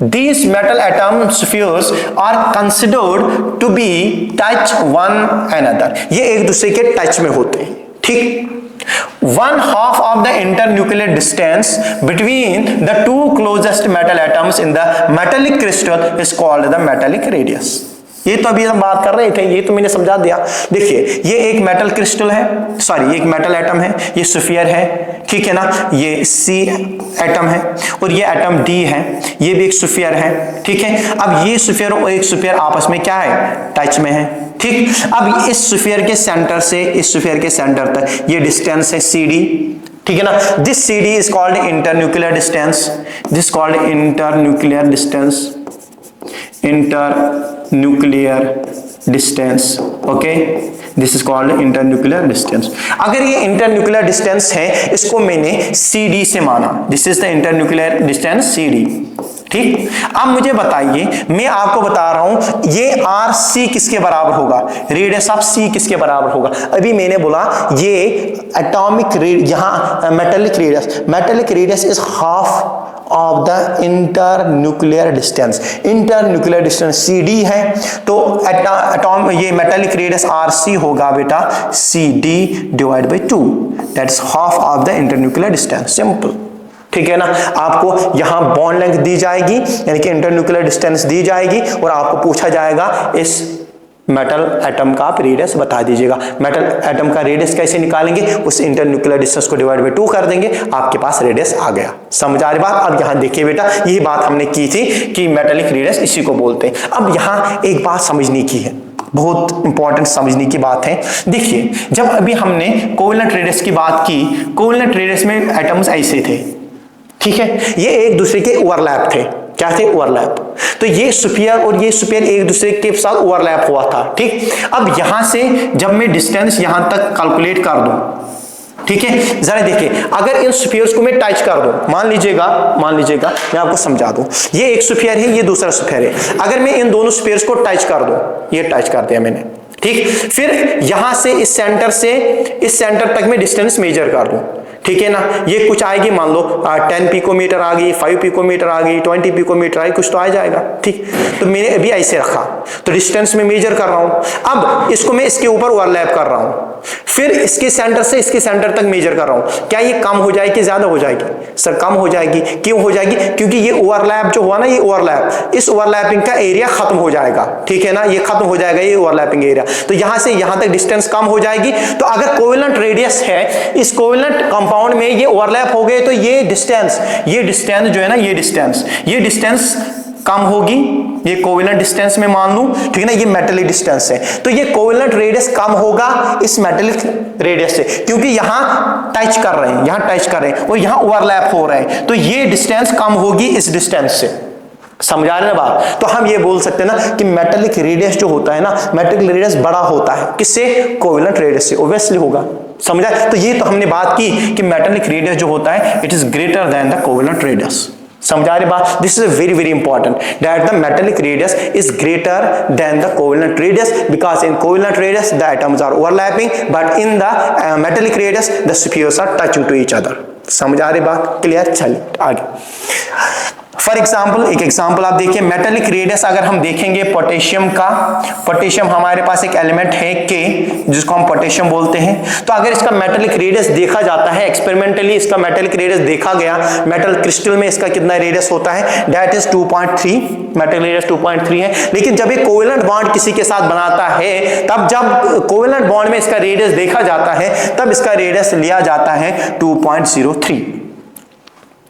These metal atom spheres are considered to be touch one another. ये एक दूसरे के टच में होते हैं, ठीक। 1/2 of the internuclear distance between the two closest metal atoms in the metallic crystal is called the metallic radius. ये तो अभी हम बात कर रहे थे, ये तो मैंने समझा दिया। देखिए ये एक मेटल क्रिस्टल है, सॉरी एक मेटल एटम है, ये स्फीयर है, ठीक है ना, ये सी एटम है और ये एटम डी है, ये भी एक स्फीयर है, ठीक है। अब ये स्फीयर और एक स्फीयर आपस में क्या है, टच में है, ठीक। अब इस स्फीयर के सेंटर से इस स्फीयर के सेंटर तक ये डिस्टेंस है सी डी, ठीक है ना। This C D is called internuclear distance, this called internuclear distance, internuclear distance, okay, this is called internuclear distance. अगर ये internuclear distance है, इसको मैंने CD से माना, this is the internuclear distance CD, ठीक, अब मुझे बताइए, मैं आपको बता रहा हूं ये आर सी किसके बराबर होगा, रेडियस ऑफ सी किसके बराबर होगा। अभी मैंने बोला ये एटॉमिक रेडियस, यहां metallic radius is half of the internuclear distance. Internuclear distance C D है, तो एटॉम ये मेटेलिक रेडियस आर सी होगा बेटा C D divide by 2, that is half of the internuclear distance. Simple, ठीक है ना। आपको यहां बॉन्ड लेंथ दी जाएगी, यानी कि इंटरन्यूक्लियर डिस्टेंस दी जाएगी, और आपको पूछा जाएगा इस मेटल एटम का आप रेडियस बता दीजिएगा। मेटल एटम का रेडियस कैसे निकालेंगे, उस इंटरन्यूक्लियर डिस्टेंस को डिवाइड बाई 2 कर देंगे, आपके पास रेडियस आ गया। समझ आ रही बात। अब यहां देखिए बेटा, यही बात हमने की थी कि मेटेलिक रेडियस इसी को बोलते हैं। अब यहां एक बात समझने की है, बहुत इंपॉर्टेंट समझने की बात है। देखिए, जब अभी हमने कोवेलेंट रेडियस की बात की, कोवेलेंट रेडियस में एटम्स ऐसे थे, ठीक है, ये एक दूसरे के ओवरलैप थे। क्या थे? ओवरलैप। तो ये सुपीरियर और ये सुपीरियर एक दूसरे के साथ ओवरलैप हुआ था, ठीक। अब यहां से जब मैं डिस्टेंस यहां तक कैलकुलेट कर दूं, ठीक है, जरा देखिए, अगर इन सुपीरियर्स को मैं टच कर दूं, मान लीजिएगा मैं आपको समझा दूं, ये एक सुपीरियर है, ये दूसरा सुपीरियर है। अगर मैं इन दोनों सुपीरियर्स को टच कर दूं, ये टच कर दिया मैंने, ठीक, फिर यहां से इस सेंटर तक मैं डिस्टेंस मेजर कर दूं, ठीक है ना। ये कुछ आएगी, मान लो 10 पिकोमीटर आ गई, 5 पिकोमीटर आ गई, 20 पिकोमीटर आई, कुछ तो आ जाएगा, ठीक। तो मैंने अभी ऐसे रखा, तो डिस्टेंस में मेजर कर रहा हूं। अब इसको मैं इसके ऊपर ओवरलैप कर रहा हूं, फिर इसके सेंटर से इसके सेंटर तक मेजर कर रहा हूं। क्या ये कम हो जाएगी, ज्यादा हो जाएगी? सर कम हो जाएगी। क्यों हो जाएगी? क्योंकि ये ओवरलैप जो हुआ ना, ये ओवरलैप, इस ओवरलैपिंग का एरिया खत्म हो जाएगा, ठीक है ना, ये खत्म हो जाएगा, ये ओवरलैपिंग एरिया। तो यहां से यहां तक डिस्टेंस कम हो जाएगी। तो अगर कोवेलेंट रेडियस है, इस कोवेलेंट कंपाउंड में ये ओवरलैप हो गए, तो ये डिस्टेंस जो है ना, ये डिस्टेंस कम होगी, ये कोवेलेंट डिस्टेंस में मान लूं, ठीक है ना, ये मेटेलिक डिस्टेंस है, तो ये कोवेलेंट रेडियस कम होगा इस मेटेलिक रेडियस से, क्योंकि यहां टच कर रहे हैं, और यहां ओवरलैप हो रहे हैं, तो ये डिस्टेंस कम होगी इस डिस्टेंस से। समझा रहे ना बात। तो हम ये बोल सकते हैं ना कि मेटेलिक रेडियस जो होता है ना, मेटेलिक रेडियस बड़ा होता है, किससे? कोवेलेंट रेडियस से, ऑब्वियसली होगा। समझा। तो ये तो हमने बात की कि मेटेलिक रेडियस जो होता है, it is greater than the covalent radius. समझा रही बात। This is very very important, that the metallic radius is greater than the covalent radius, because in covalent radius the atoms are overlapping, but in the metallic radius the superiors are touching to each other. समझ आ रही बात? Clear. चलिए आगे। For example, एक example आप देखिए, metallic radius अगर हम देखेंगे पोटेशियम का, पोटेशियम हमारे पास एक एलिमेंट है के, जिसको हम पोटेशियम बोलते हैं। तो अगर इसका मेटेलिक रेडियस देखा जाता है, एक्सपेरिमेंटली इसका मेटेलिक रेडियस देखा गया, मेटल क्रिस्टल में इसका कितना रेडियस होता है, दैट इज 2.3, मेटेलिक रेडियस 2.3 है। लेकिन जब एक कोवेलेंट बॉन्ड किसी के साथ बनाता है, तब जब कोवेलेंट बॉन्ड में इसका रेडियस देखा जाता है, तब इसका रेडियस लिया जाता है 2.03।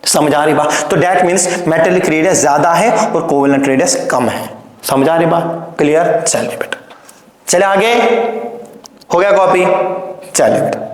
समझ आ रही बात। तो दैट मींस मेटेलिक रेडियस ज्यादा है और कोवेलेंट रेडियस कम है। समझ आ रही बात? क्लियर। चलिए बेटा, चले आगे। हो गया कॉपी? चलिए बेटा,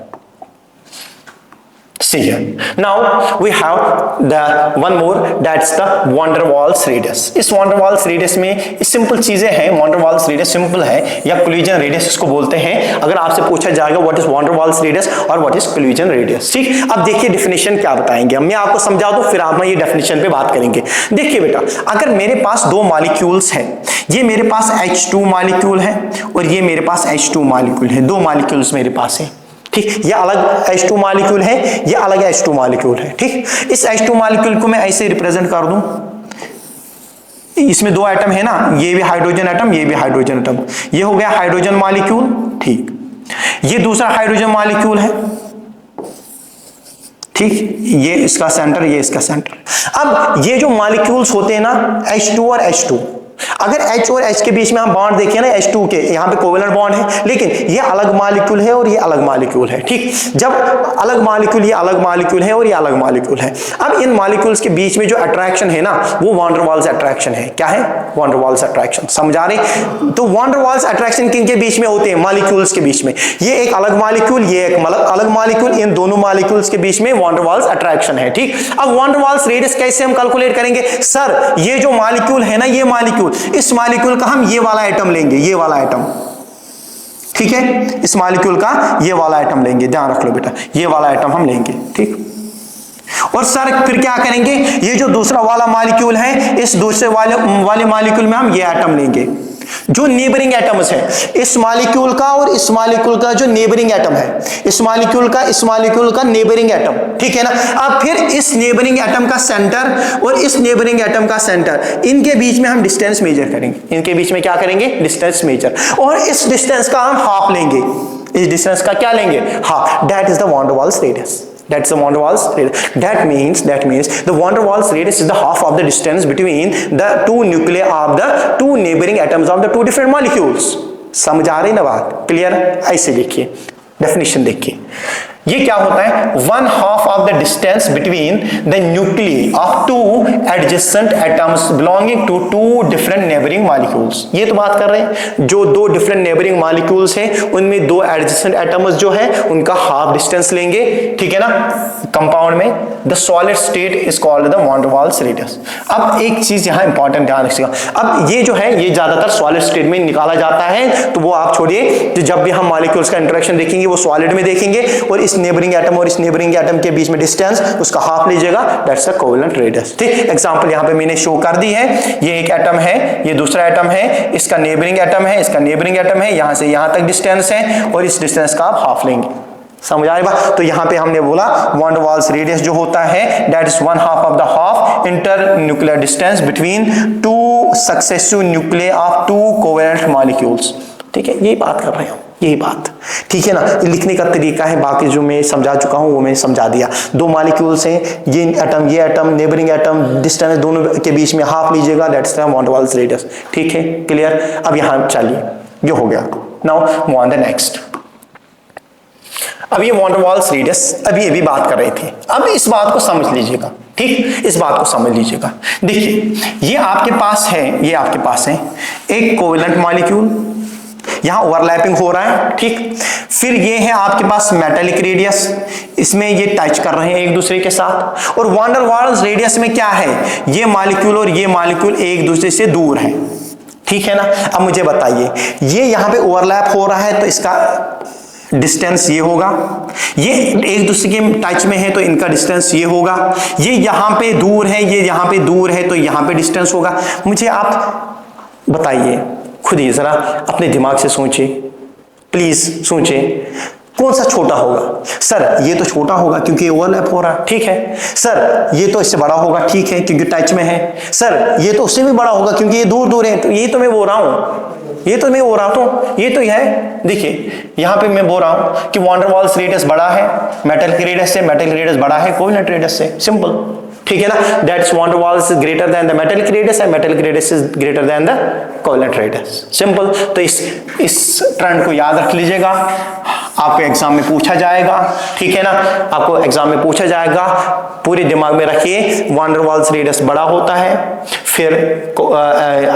see here. Now we have the one more, that's the van der Waals radius. इस van der Waals radius में सिंपल चीजें हैं। van der Waals radius simple है, या collision radius इसको बोलते हैं। अगर आपसे पूछा जाएगा what is van der Waals radius और what is collision radius, ठीक। अब देखिए डेफिनेशन क्या बताएंगे, मैं आपको समझा दूं, फिर आप ये डेफिनेशन पे बात करेंगे। देखिए बेटा, अगर मेरे पास दो मॉलिक्यूल्स हैं, ये मेरे पास H2 मॉलिक्यूल है और ये मेरे पास H2 मॉलिक्यूल है, दो मॉलिक्यूल्स मेरे पास है, ठीक। ये अलग H2 मॉलिक्यूल है, ये अलग H2 मॉलिक्यूल है, ठीक। इस H2 मॉलिक्यूल को मैं ऐसे रिप्रेजेंट कर दूं, इसमें दो एटम है ना, ये भी हाइड्रोजन एटम, ये भी हाइड्रोजन एटम, ये हो गया हाइड्रोजन मॉलिक्यूल, ठीक। ये दूसरा हाइड्रोजन मॉलिक्यूल है, ठीक, ये इसका सेंटर, ये इसका सेंटर। अब ये जो मॉलिक्यूल्स होते हैं ना, H2 और H2, अगर H और H के बीच में हम बॉन्ड देखिए ना, H2 के यहाँ पे कोवेलेंट बॉन्ड है, लेकिन ये अलग मॉलिक्यूल है और ये अलग मॉलिक्यूल है, ठीक। जब अलग मॉलिक्यूल, ये अलग मॉलिक्यूल है और ये अलग मॉलिक्यूल है, अब इन मॉलिक्यूल्स के बीच में जो अट्रैक्शन है ना, वो van der Waals अट्रैक्शन है। क्या है? van der Waals attraction. समझ आ रहे? तो van der Waals अट्रैक्शन किनके बीच में होते हैं? मॉलिक्यूल्स के बीच में। ये एक अलग मॉलिक्यूल, ये एक अलग मॉलिक्यूल, इन दोनों मॉलिक्यूल्स के बीच में van der Waals अट्रैक्शन है, ठीक। अब van der Waals रेडियस कैसे हम कैलकुलेट करेंगे? सर ये जो मॉलिक्यूल है ना, ये मॉलिक्यूल, इस मॉलिक्यूल का हम ये वाला एटम लेंगे, ये वाला एटम, ठीक है। इस मॉलिक्यूल का ये वाला एटम लेंगे, ध्यान रख लो बेटा, ये वाला एटम हम लेंगे, ठीक। और सर फिर क्या करेंगे, ये जो दूसरा वाला मॉलिक्यूल है, इस दूसरे वाले मॉलिक्यूल में हम ये एटम लेंगे जो नेबरिंग एटम्स है, इस मॉलिक्यूल का और इस मॉलिक्यूल का जो नेबरिंग एटम है, इस मॉलिक्यूल का नेबरिंग एटम, ठीक है ना। अब फिर इस नेबरिंग एटम का सेंटर और इस नेबरिंग एटम का सेंटर, इनके बीच में हम डिस्टेंस मेजर करेंगे। इनके बीच में क्या करेंगे, डिस्टेंस मेजर, और इस डिस्टेंस का हम हाफ लेंगे। इस डिस्टेंस का क्या लेंगे, half. That is the van der Waals radius. That's the van der Waals radius. That means the van der Waals radius is the half of the distance between the two nuclei of the two neighboring atoms of the two different molecules. समझ आ रही ना बात, clear. ऐसे देखिए definition, देखिए ये क्या होता है, 1/2 of the distance between the nuclei of two adjacent atoms belonging to two different neighboring molecules। ये तो बात कर रहे हैं जो दो different neighboring molecules हैं, उनमें दो adjacent atoms जो है उनका हाफ डिस्टेंस लेंगे, ठीक है ना। कंपाउंड में the solid state is called the van der Waals radius। अब एक चीज यहाँ इंपॉर्टेंट ध्यान रखिएगा, अब ये जो है ये ज्यादातर सॉलिड स्टेट में निकाला जाता है, तो वो आप छोड़िए, जब भी हम मॉलिक्यूल्स का इंटरेक्शन देखेंगे वो सॉलिड में देखेंगे, और इस नेबरिंग एटम और इस नेबरिंग एटम के बीच में डिस्टेंस उसका हाफ लीजिएगा, दैट्स द कोवेलेंट रेडियस। ठीक, एग्जांपल यहां पे मैंने शो कर दी है, ये एक एटम है, ये दूसरा एटम है, इसका नेबरिंग एटम है, इसका नेबरिंग एटम है, यहां से यहां तक डिस्टेंस है, और इस डिस्टेंस का आप हाफ लेंगे। समझ आए बात। तो यहां पे हमने बोला वैन डर वाल्स रेडियस जो होता है that is 1/2 of the half inter nuclear distance between two successive nuclear of two covalent molecules. ठीक है, यही बात कर रहे हैं, यही बात, ठीक है ना। लिखने का तरीका है, बाकी जो मैं समझा चुका हूं वो मैं समझा दिया। दो मॉलिक्यूल्स हैं, ये एटम नेबरिंग एटम, डिस्टेंस दोनों के बीच में हाफ लीजिएगा, that's the van der Waals radius. ठीक है, क्लियर। अब यहां चलिए, जो हो गया, now move on the next. अब ये वैन डर वाल्स रेडियस अभी अभी बात कर रहे थे, अब इस बात को समझ लीजिएगा, ठीक, इस बात को समझ लीजिएगा। देखिए ये आपके पास है, ये आपके पास है एक कोवेलेंट मॉलिक्यूल, यहां ओवरलैपिंग हो रहा है, ठीक। फिर ये है आपके पास मेटालिक रेडियस, इसमें ये टच कर रहे हैं एक दूसरे के साथ। और वैन डर वाल्स रेडियस में क्या है, ये मॉलिक्यूल और ये मॉलिक्यूल एक दूसरे से दूर है, ठीक है ना। अब मुझे बताइए, ये यहां पे ओवरलैप हो रहा है तो इसका डिस्टेंस ये होगा, ये एक दूसरे के टच में है तो इनका डिस्टेंस ये होगा, ये यहां पे दूर है, ये यहां पे दूर है तो यहां पे डिस्टेंस होगा। मुझे आप बताइए खुद ही जरा अपने दिमाग से सोचिए, प्लीज सोचिए, कौन सा छोटा होगा। सर ये तो छोटा होगा क्योंकि ओवरलैप हो रहा है, ठीक है। सर ये तो इससे बड़ा होगा, ठीक है, क्योंकि टच में है। सर ये तो उससे भी बड़ा होगा क्योंकि ये दूर दूर है। तो ये तो मैं बोल रहा हूं, ये तो मैं बोल रहा हूं, ये तो है। देखिए यहां पे मैं बोल रहा हूं कि वैन डर वाल्स रेडियस बड़ा है मेटल के रेडियस से, मेटल रेडियस बड़ा है कोवेलेंट रेडियस से, सिंपल, ठीक है ना। That's van der Waals is greater than the metal radius and metal radius is greater than the covalent radius, simple. तो इस ट्रेंड को याद रख लीजिएगा, आपको एग्जाम में पूछा जाएगा, ठीक है ना, आपको एग्जाम में पूछा जाएगा, पूरे दिमाग में रखिए। वैन डर वाल्स रेडियस बड़ा होता है, फिर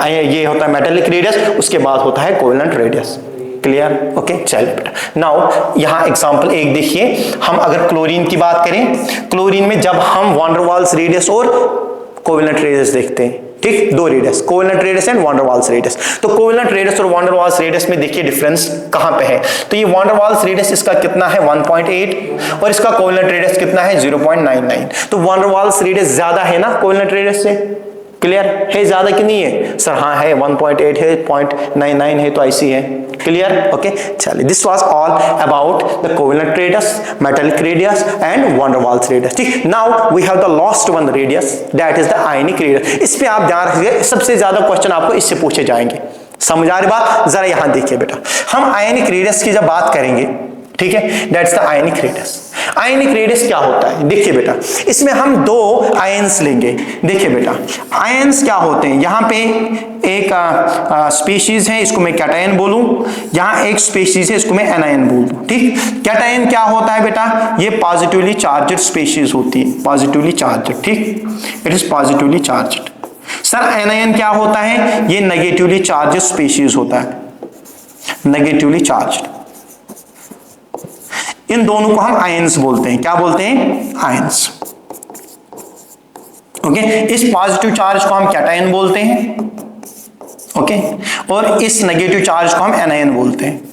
ये होता है मेटालिक रेडियस, उसके बाद होता है कोवेलेंट रेडियस, क्लियर, ओके। चलिए नाउ यहां एग्जांपल एक देखिए, हम अगर क्लोरीन की बात करें, क्लोरीन में जब हम वैन डर वाल्स रेडियस और कोवेलेंट रेडियस देखते हैं, ठीक, दो radius, covalent radius and van der Waals radius. तो कोवेलेंट रेडियस और वैन डर वाल्स रेडियस में देखिए डिफरेंस कहां पे है। तो ये वैन डर वाल्स रेडियस इसका कितना है 1.8 और इसका कोवेलेंट रेडियस कितना है 0.99। तो वैन डर वाल्स रेडियस ज्यादा है ना कोवेलेंट रेडियस से, क्लियर है, ज्यादा कि नहीं है सर, हाँ है, 1.8 है, 0.99 है, तो ऐसी है, क्लियर, ओके। चलिए this was all about the covalent radius, metallic radius and van der Waals radius, ठीक। Now we have the last one radius that is the ionic radius. इस पे आप ध्यान रखिए, सबसे ज्यादा क्वेश्चन आपको इससे पूछे जाएंगे। समझ आ रही बात, जरा यहां देखिए बेटा, हम आयनिक रेडियस की जब बात करेंगे, ठीक है, that's the ionic radius. Ionic radius क्या होता है, देखिए बेटा, इसमें हम दो आयंस लेंगे। देखिए बेटा, आयंस क्या होते हैं, यहां पे एक स्पीशीज है, इसको मैं कैटायन बोलूं, यहां एक स्पीशीज है, इसको मैं एनायन बोल दूं, ठीक। कैटायन क्या होता है बेटा, ये पॉजिटिवली चार्जड स्पीशीज होती है, पॉजिटिवली चार्जड, ठीक, it is positively charged. Sir anion क्या होता है, ये नेगेटिवली चार्जड स्पीशीज होता है, नेगेटिवली चार्जड। इन दोनों को हम आयंस बोलते हैं, क्या बोलते हैं, आयंस, ओके। इस पॉजिटिव चार्ज को हम कैटायन बोलते हैं, ओके, और इस नेगेटिव चार्ज को हम एनायन बोलते हैं।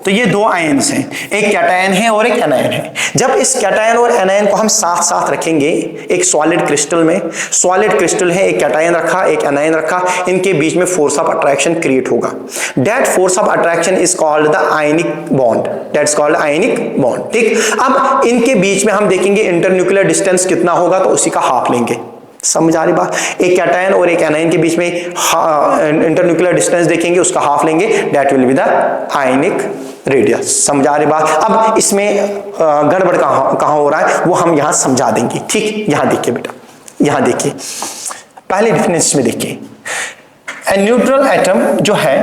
तो ये दो आयंस हैं, एक कैटायन है और एक एनायन है। जब इस कैटायन और एनायन को हम साथ साथ रखेंगे एक सॉलिड क्रिस्टल में, सॉलिड क्रिस्टल है, एक कैटायन रखा, एक एनायन रखा, इनके बीच में फोर्स ऑफ अट्रैक्शन क्रिएट होगा। That force of attraction is called the ionic bond, that's called ionic bond. ठीक, अब इनके बीच में हम देखेंगे इंटरन्यूक्लियर डिस्टेंस कितना होगा, तो उसी का हाफ लेंगे। समझ आ रही बात? एक कैटायन और एक एनायन के बीच में इंटरन्यूक्लियर डिस्टेंस देखेंगे, उसका हाफ लेंगे, that will be the ionic radius. समझ आ रही बात? अब इसमें गड़बड़ कहां हो रहा है वो हम यहां समझा देंगे। ठीक, यहां देखिए बेटा, यहां देखिए, पहले डिफरेंस में देखिए, ए न्यूट्रल एटम जो है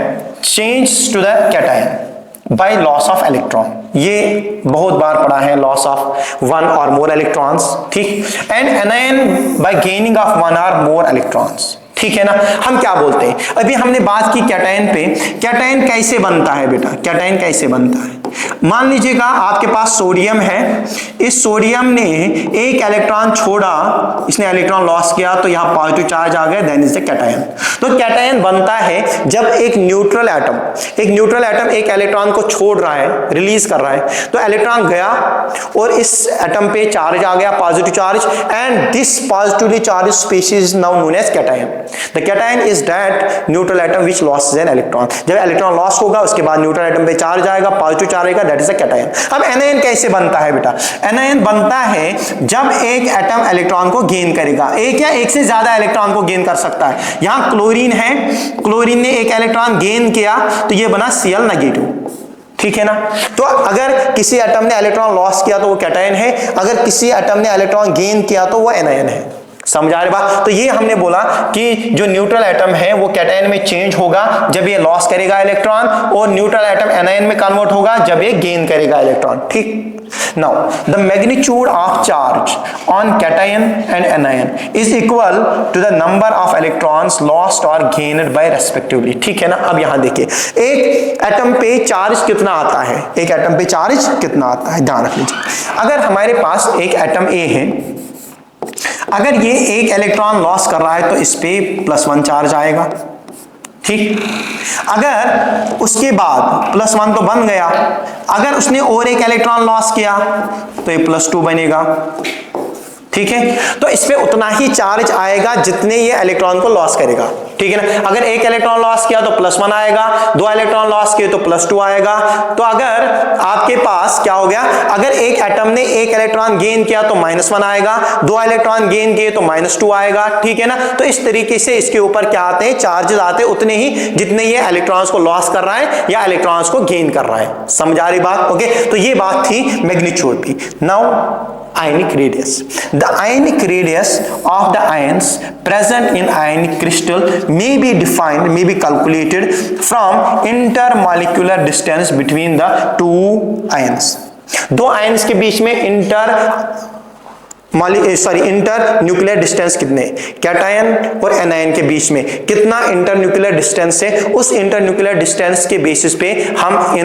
change to the cation by loss of electron, ये बहुत बार पढ़ा है, loss of one or more electrons. ठीक, and anion by gaining of one or more electrons. ठीक है ना, हम क्या बोलते हैं, अभी हमने बात की कैटायन पे, कैटायन कैसे बनता है बेटा, कैटायन कैसे बनता है? मान लीजिएगा आपके पास सोडियम है, इस सोडियम ने एक इलेक्ट्रॉन छोड़ा, इसने इलेक्ट्रॉन लॉस किया, तो यहां पॉजिटिव चार्ज आ गया, देन इज द कैटायन। तो कैटायन बनता है जब एक न्यूट्रल एटम एक इलेक्ट्रॉन को छोड़ रहा है, रिलीज कर रहा है, तो इलेक्ट्रॉन गया और इस एटम पे चार्ज आ गया, positive charge, and this positively charge species is now known as cation. The cation is that neutral atom which loses an electron. जब इलेक्ट्रॉन लॉस होगा उसके बाद न्यूट्रल एटम पे चार्ज आएगा, पॉजिटिव चार्ज आएगा, दैट इज अ कैटायन। अब anion कैसे बनता है बेटा? एनायन बनता है जब एक एटम इलेक्ट्रॉन को गेन करेगा, एक या एक से ज्यादा इलेक्ट्रॉन को गेन कर सकता है। यहां क्लोरीन है, क्लोरीन ने एक इलेक्ट्रॉन गेन किया तो ये बना Cl नेगेटिव। ठीक है ना, तो अगर किसी एटम ने इलेक्ट्रॉन लॉस किया तो वो कैटायन है, अगर किसी एटम ने इलेक्ट्रॉन गेन किया तो वो एनायन है। समझ आ रही बात? तो ये हमने बोला कि जो न्यूट्रल एटम है वो कैटायन में चेंज होगा जब ये लॉस करेगा इलेक्ट्रॉन, और न्यूट्रल एटम एनायन में कन्वर्ट होगा जब ये गेन करेगा इलेक्ट्रॉन। ठीक, now the magnitude of charge on cation and anion is equal to the number of electrons lost or gained by respectively. ठीक है ना, अब यहां देखिए, एक एटम पे चार्ज कितना आता है, एक एटम पे चार्ज कितना आता है, ध्यान रख लीजिए। अगर हमारे पास एक एटम ए है, अगर ये एक इलेक्ट्रॉन लॉस कर रहा है तो इस पे +1 चार्ज आएगा। ठीक, अगर उसके बाद +1 तो बन गया, अगर उसने और एक इलेक्ट्रॉन लॉस किया तो ये +2 बनेगा। ठीक है, तो इस पे उतना ही चार्ज आएगा जितने ये इलेक्ट्रॉन को लॉस करेगा। ठीक है ना, अगर एक इलेक्ट्रॉन लॉस किया तो +1 आएगा, 2 इलेक्ट्रॉन लॉस किए तो +2 आएगा। तो अगर आपके पास क्या हो गया, अगर एक एटम ने एक इलेक्ट्रॉन गेन किया तो -1 आएगा, 2 इलेक्ट्रॉन गेन किए तो -2 आएगा। ठीक है ना, तो इस तरीके से इसके ऊपर क्या आते हैं, चार्जेस आते हैं उतने ही जितने ये इलेक्ट्रॉन्स को लॉस कर रहा है या इलेक्ट्रॉन्स को गेन कर रहा है। समझ आ रही बात? ओके, तो ये बात थी मैग्नीट्यूड की। Now ionic radius. The ionic radius of the ions present in ionic crystal may be defined, may be calculated from intermolecular distance between the two ions. दो आयन्स के बीच में इंटर न्यूक्लियर डिस्टेंस कितने, cation और anion के बीच में कितना inter nuclear distance है, उस इंटर न्यूक्लियर डिस्टेंस के बेसिस पे हम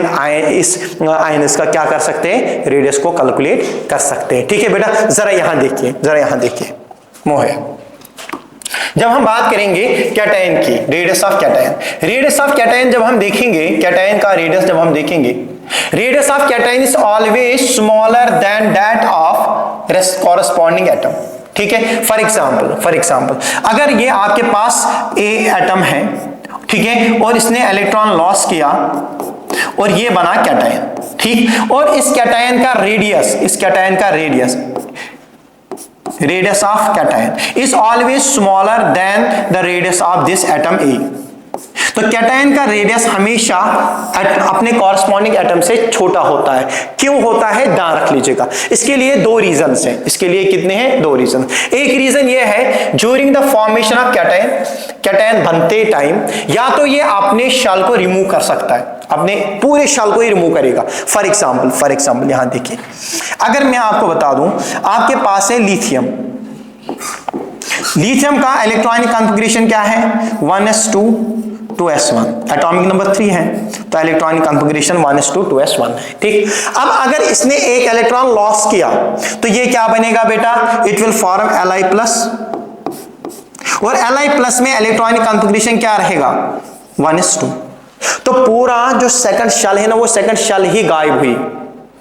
इस आयन्स का क्या कर सकते हैं, रेडियस को कैलकुलेट कर सकते हैं। ठीक है बेटा, जरा यहां देखिए, जरा यहां देखिए मोहे, जब हम बात करेंगे कैटायन की, radius of cation, radius of cation जब हम देखेंगे, कैटायन का रेडियस जब हम देखेंगे, radius of cation is always smaller than that of corresponding atom. ठीक है, फॉर एग्जांपल अगर ये आपके पास ए एटम है, ठीक है, और इसने इलेक्ट्रॉन लॉस किया और ये बना कैटायन। ठीक, और इस कैटायन का radius, radius of cation is always smaller than the radius of this atom A. तो कैटायन का रेडियस हमेशा अपने कॉरेस्पॉन्डिंग एटम से छोटा होता है। क्यों होता है, ध्यान रख लीजिएगा। इसके लिए 2 रीजंस हैं। इसके लिए कितने हैं, 2 रीजन। एक रीजन ये है, during the formation of cation, cation बनते टाइम या तो ये अपने शेल को रिमूव कर सकता है, अपने पूरे शेल को ही रिमूव करेगा। फॉर एग्जांपल यहां देखिए, अगर मैं आपको बता दूं, आपके पास है लिथियम, लिथियम का इलेक्ट्रॉनिक कॉन्फ़िगरेशन क्या है, 1s2 2s1, एटॉमिक नंबर 3 है, तो इलेक्ट्रॉनिक कॉन्फ़िगरेशन 1s2 2s1 है। ठीक, अब अगर इसने एक इलेक्ट्रॉन लॉस किया तो ये क्या बनेगा बेटा, इट विल फॉर्म Li+, और Li+ में इलेक्ट्रॉनिक कॉन्फ़िगरेशन क्या रहेगा, 1s2। तो पूरा जो सेकंड शेल है ना, वो सेकंड शेल ही गायब हुई।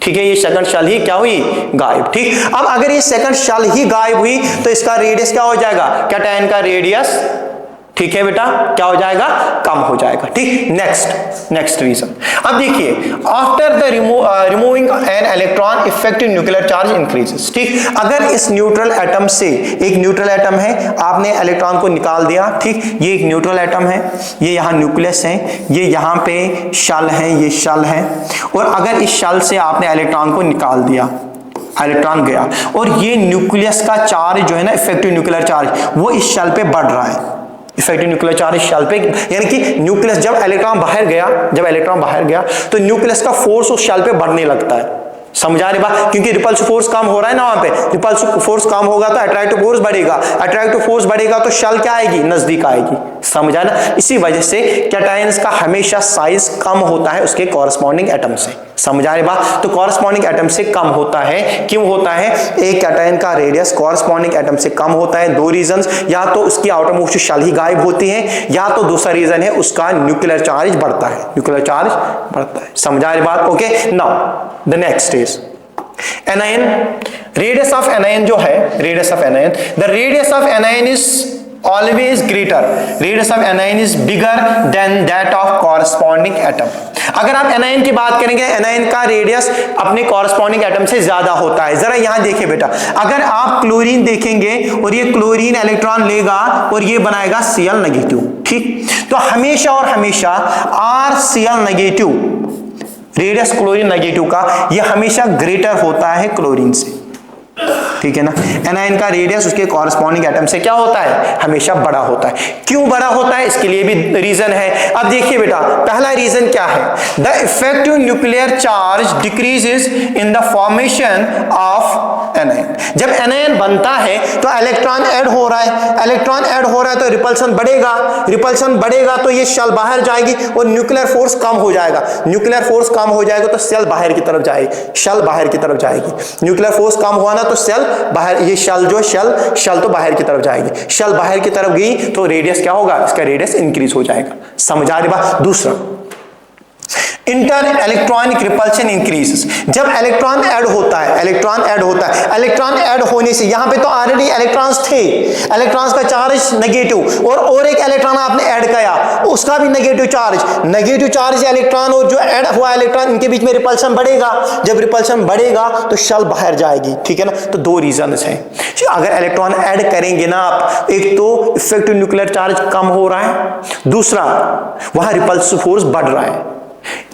ठीक है, ये सेकंड शेल ही क्या हुई, गायब। ठीक, अब अगर ये सेकंड शेल ही गायब हुई तो इसका रेडियस क्या हो जाएगा, कैटायन का रेडियस, ठीक है बेटा, क्या हो जाएगा, कम हो जाएगा। ठीक, नेक्स्ट रीजन। अब देखिए, after the removing an electron effective nuclear charge increases. ठीक, अगर इस न्यूट्रल एटम से, एक न्यूट्रल एटम है, आपने इलेक्ट्रॉन को निकाल दिया, ठीक, ये एक न्यूट्रल एटम है, ये यहाँ न्यूक्लियस है, ये यहाँ पे शेल है, ये शेल है, और अगर इस शेल से आपने इलेक्ट्रॉन को निकाल दिया, इलेक्ट्रॉन गया, और ये न्यूक्लियस का चार्ज जो है ना, इफेक्टिव न्यूक्लियर चार्ज, वो इस शेल पे बढ़ रहा है, इफेक्टिव न्यूक्लियर चार्ज शेल पे, यानी कि न्यूक्लियस जब इलेक्ट्रॉन बाहर गया तो न्यूक्लियस का फोर्स उस शेल पे बढ़ने लगता है। समझा रहे बात, क्योंकि रिपल्सिव फोर्स कम हो रहा है ना, वहां पे रिपल्सिव फोर्स कम होगा तो अट्रैक्टिव फोर्स बढ़ेगा, अट्रैक्टिव फोर्स बढ़ेगा तो शेल क्या आएगी, नजदीक आएगी। समझा ना, इसी वजह से कैटायंस का हमेशा साइज कम होता है उसके कॉरस्पॉन्डिंग एटम से। समझा रहे बात, तो कॉरस्पॉन्डिंग एटम से कम होता है, क्यों होता है, एक कैटायन का रेडियस कॉरस्पॉन्डिंग एटम से कम होता है, दो रीजंस, या तो उसकी आउटर मोस्ट शेल ही गायब होती है, या तो दूसरा रीजन है उसका न्यूक्लियर चार्ज बढ़ता है, न्यूक्लियर चार्ज बढ़ता है। समझा रहे बात, okay. Now the next is anion, radius of anion जो है, radius of anion, the radius of anion is always greater, radius of anion is bigger than that of corresponding atom। अगर आप anion की बात करेंगे, एनायन का radius अपने corresponding atom से ज्यादा होता है। जरा यहां देखिए बेटा, अगर आप क्लोरीन देखेंगे और ये क्लोरीन इलेक्ट्रॉन लेगा और ये बनाएगा Cl नेगेटिव, ठीक, तो हमेशा और हमेशा RCl negative, radius chlorine negative का, ये हमेशा ग्रेटर होता है क्लोरीन से, ठीक है ना। एनायन का रेडियस उसके कॉरस्पॉन्डिंग एटम से क्या होता है, हमेशा बड़ा होता है। क्यों बड़ा होता है, इसके लिए भी रीजन है। अब देखिए बेटा, पहला रीजन क्या है, the effective nuclear charge decreases in the formation of anion. जब एनायन बनता है तो इलेक्ट्रॉन ऐड हो रहा है, इलेक्ट्रॉन ऐड हो रहा है तो रिपल्शन बढ़ेगा, रिपल्शन बढ़ेगा तो ये शेल बाहर जाएगी और न्यूक्लियर फोर्स कम हो जाएगा, न्यूक्लियर फोर्स कम हो जाएगा तो सेल बाहर की तरफ जाएगी, शेल बाहर की तरफ जाएगी। न्यूक्लियर फोर्स कम हुआ ना तो सेल बाहर, ये शेल जो शेल तो बाहर की तरफ जाएगी, शेल बाहर की तरफ गई तो रेडियस क्या होगा, इसका रेडियस इंक्रीज हो जाएगा। समझा रहे बात। दूसरा, इंटर इलेक्ट्रॉनिक रिपल्शन इंक्रीजेस। जब इलेक्ट्रॉन ऐड होता है, इलेक्ट्रॉन ऐड होने से, यहां पे तो ऑलरेडी इलेक्ट्रॉन्स थे, इलेक्ट्रॉन्स का चार्ज नेगेटिव, और एक इलेक्ट्रॉन आपने ऐड किया, उसका भी नेगेटिव चार्ज इलेक्ट्रॉन और जो ऐड हुआ इलेक्ट्रॉन, इनके बीच में रिपल्शन बढ़ेगा। जब रिपल्शन बढ़ेगा तो शेल बाहर जाएगी, ठीक है ना। तो दो रीजन है, अगर इलेक्ट्रॉन ऐड करेंगे ना आप, एक तो इफेक्टिव न्यूक्लियर चार्ज कम हो रहा है, दूसरा वहां रिपल्सिव फोर्स बढ़ रहा है।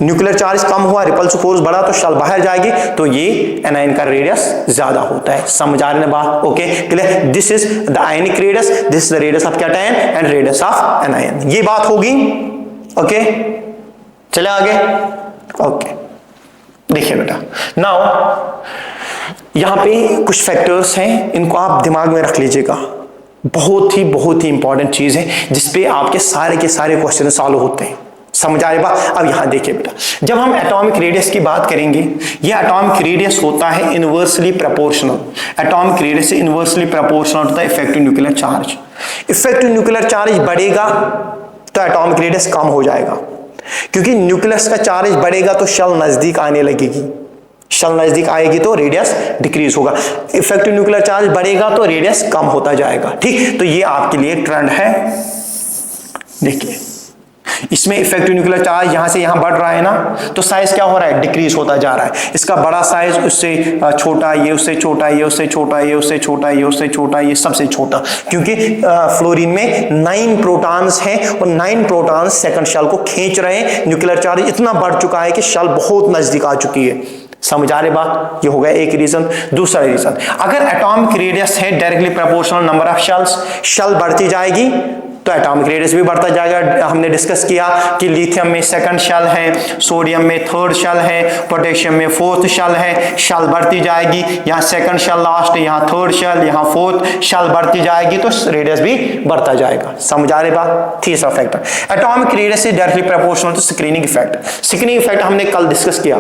न्यूक्लियर चार्ज कम हुआ, रिपल्सिव फोर्स बढ़ा तो शेल बाहर जाएगी, तो ये एनायन का रेडियस ज्यादा होता है। समझ आ रहे हैं बात, okay clear. This is the ionic radius, this is the radius of cation and radius of anion. ये बात होगी, ओके। चले आगे, ओके। देखिए बेटा, नाउ यहां पे कुछ फैक्टर्स हैं, इनको आप दिमाग में रख लीजिएगा। बहुत ही इंपॉर्टेंट चीज है जिसपे आपके सारे के सारे क्वेश्चन सॉल्व होते हैं। समझ आ रही बात। अब यहां देखिए बेटा, जब हम एटॉमिक रेडियस की बात करेंगे, ये एटॉमिक रेडियस होता है इनवर्सली प्रोपोर्शनल, एटॉमिक रेडियस से इनवर्सली प्रोपोर्शनल होता है effective nuclear charge. Effective nuclear charge बढ़ेगा तो एटॉमिक रेडियस कम हो जाएगा, क्योंकि न्यूक्लियस का चार्ज बढ़ेगा तो शेल नजदीक आने लगेगी, शेल नजदीक आएगी तो रेडियस डिक्रीज होगा। इफेक्टिव न्यूक्लियर चार्ज बढ़ेगा तो रेडियस कम होता जाएगा, ठीक। तो ये आपके लिए ट्रेंड है। देखिए, इसमें इफेक्टिव न्यूक्लियर चार्ज यहां से यहां बढ़ रहा है ना, तो साइज क्या हो रहा है, डिक्रीज होता जा रहा है। इसका बड़ा साइज उससे छोटा, ये उससे छोटा, ये उससे छोटा, ये उससे छोटा, ये उससे छोटा, ये सबसे छोटा, क्योंकि फ्लोरीन में 9 प्रोटॉन्स हैं और 9 प्रोटॉन्स सेकंड शेल को खींच रहे हैं। न्यूक्लियर चार्ज इतना बढ़ चुका है कि शेल बहुत नजदीक आ चुकी है। समझ आ रहे बात, ये हो गया एक रीजन। दूसरा रीजन, अगर एटॉमिक रेडियस है directly proportional number of shells, shell बढ़ती जाएगी तो एटॉमिक रेडियस भी बढ़ता जाएगा। हमने डिस्कस किया कि लिथियम में सेकंड शेल है, सोडियम में थर्ड शेल है, पोटेशियम में फोर्थ शेल है, शेल बढ़ती जाएगी। यहाँ सेकंड शेल लास्ट, यहाँ थर्ड शेल, यहाँ फोर्थ शेल बढ़ती जाएगी तो रेडियस भी बढ़ता जाएगा। समझ आ रही बात। तीसरा फैक्टर, एटॉमिक रेडियस से directly proportional to screening effect. Screening effect हमने कल डिस्कस किया,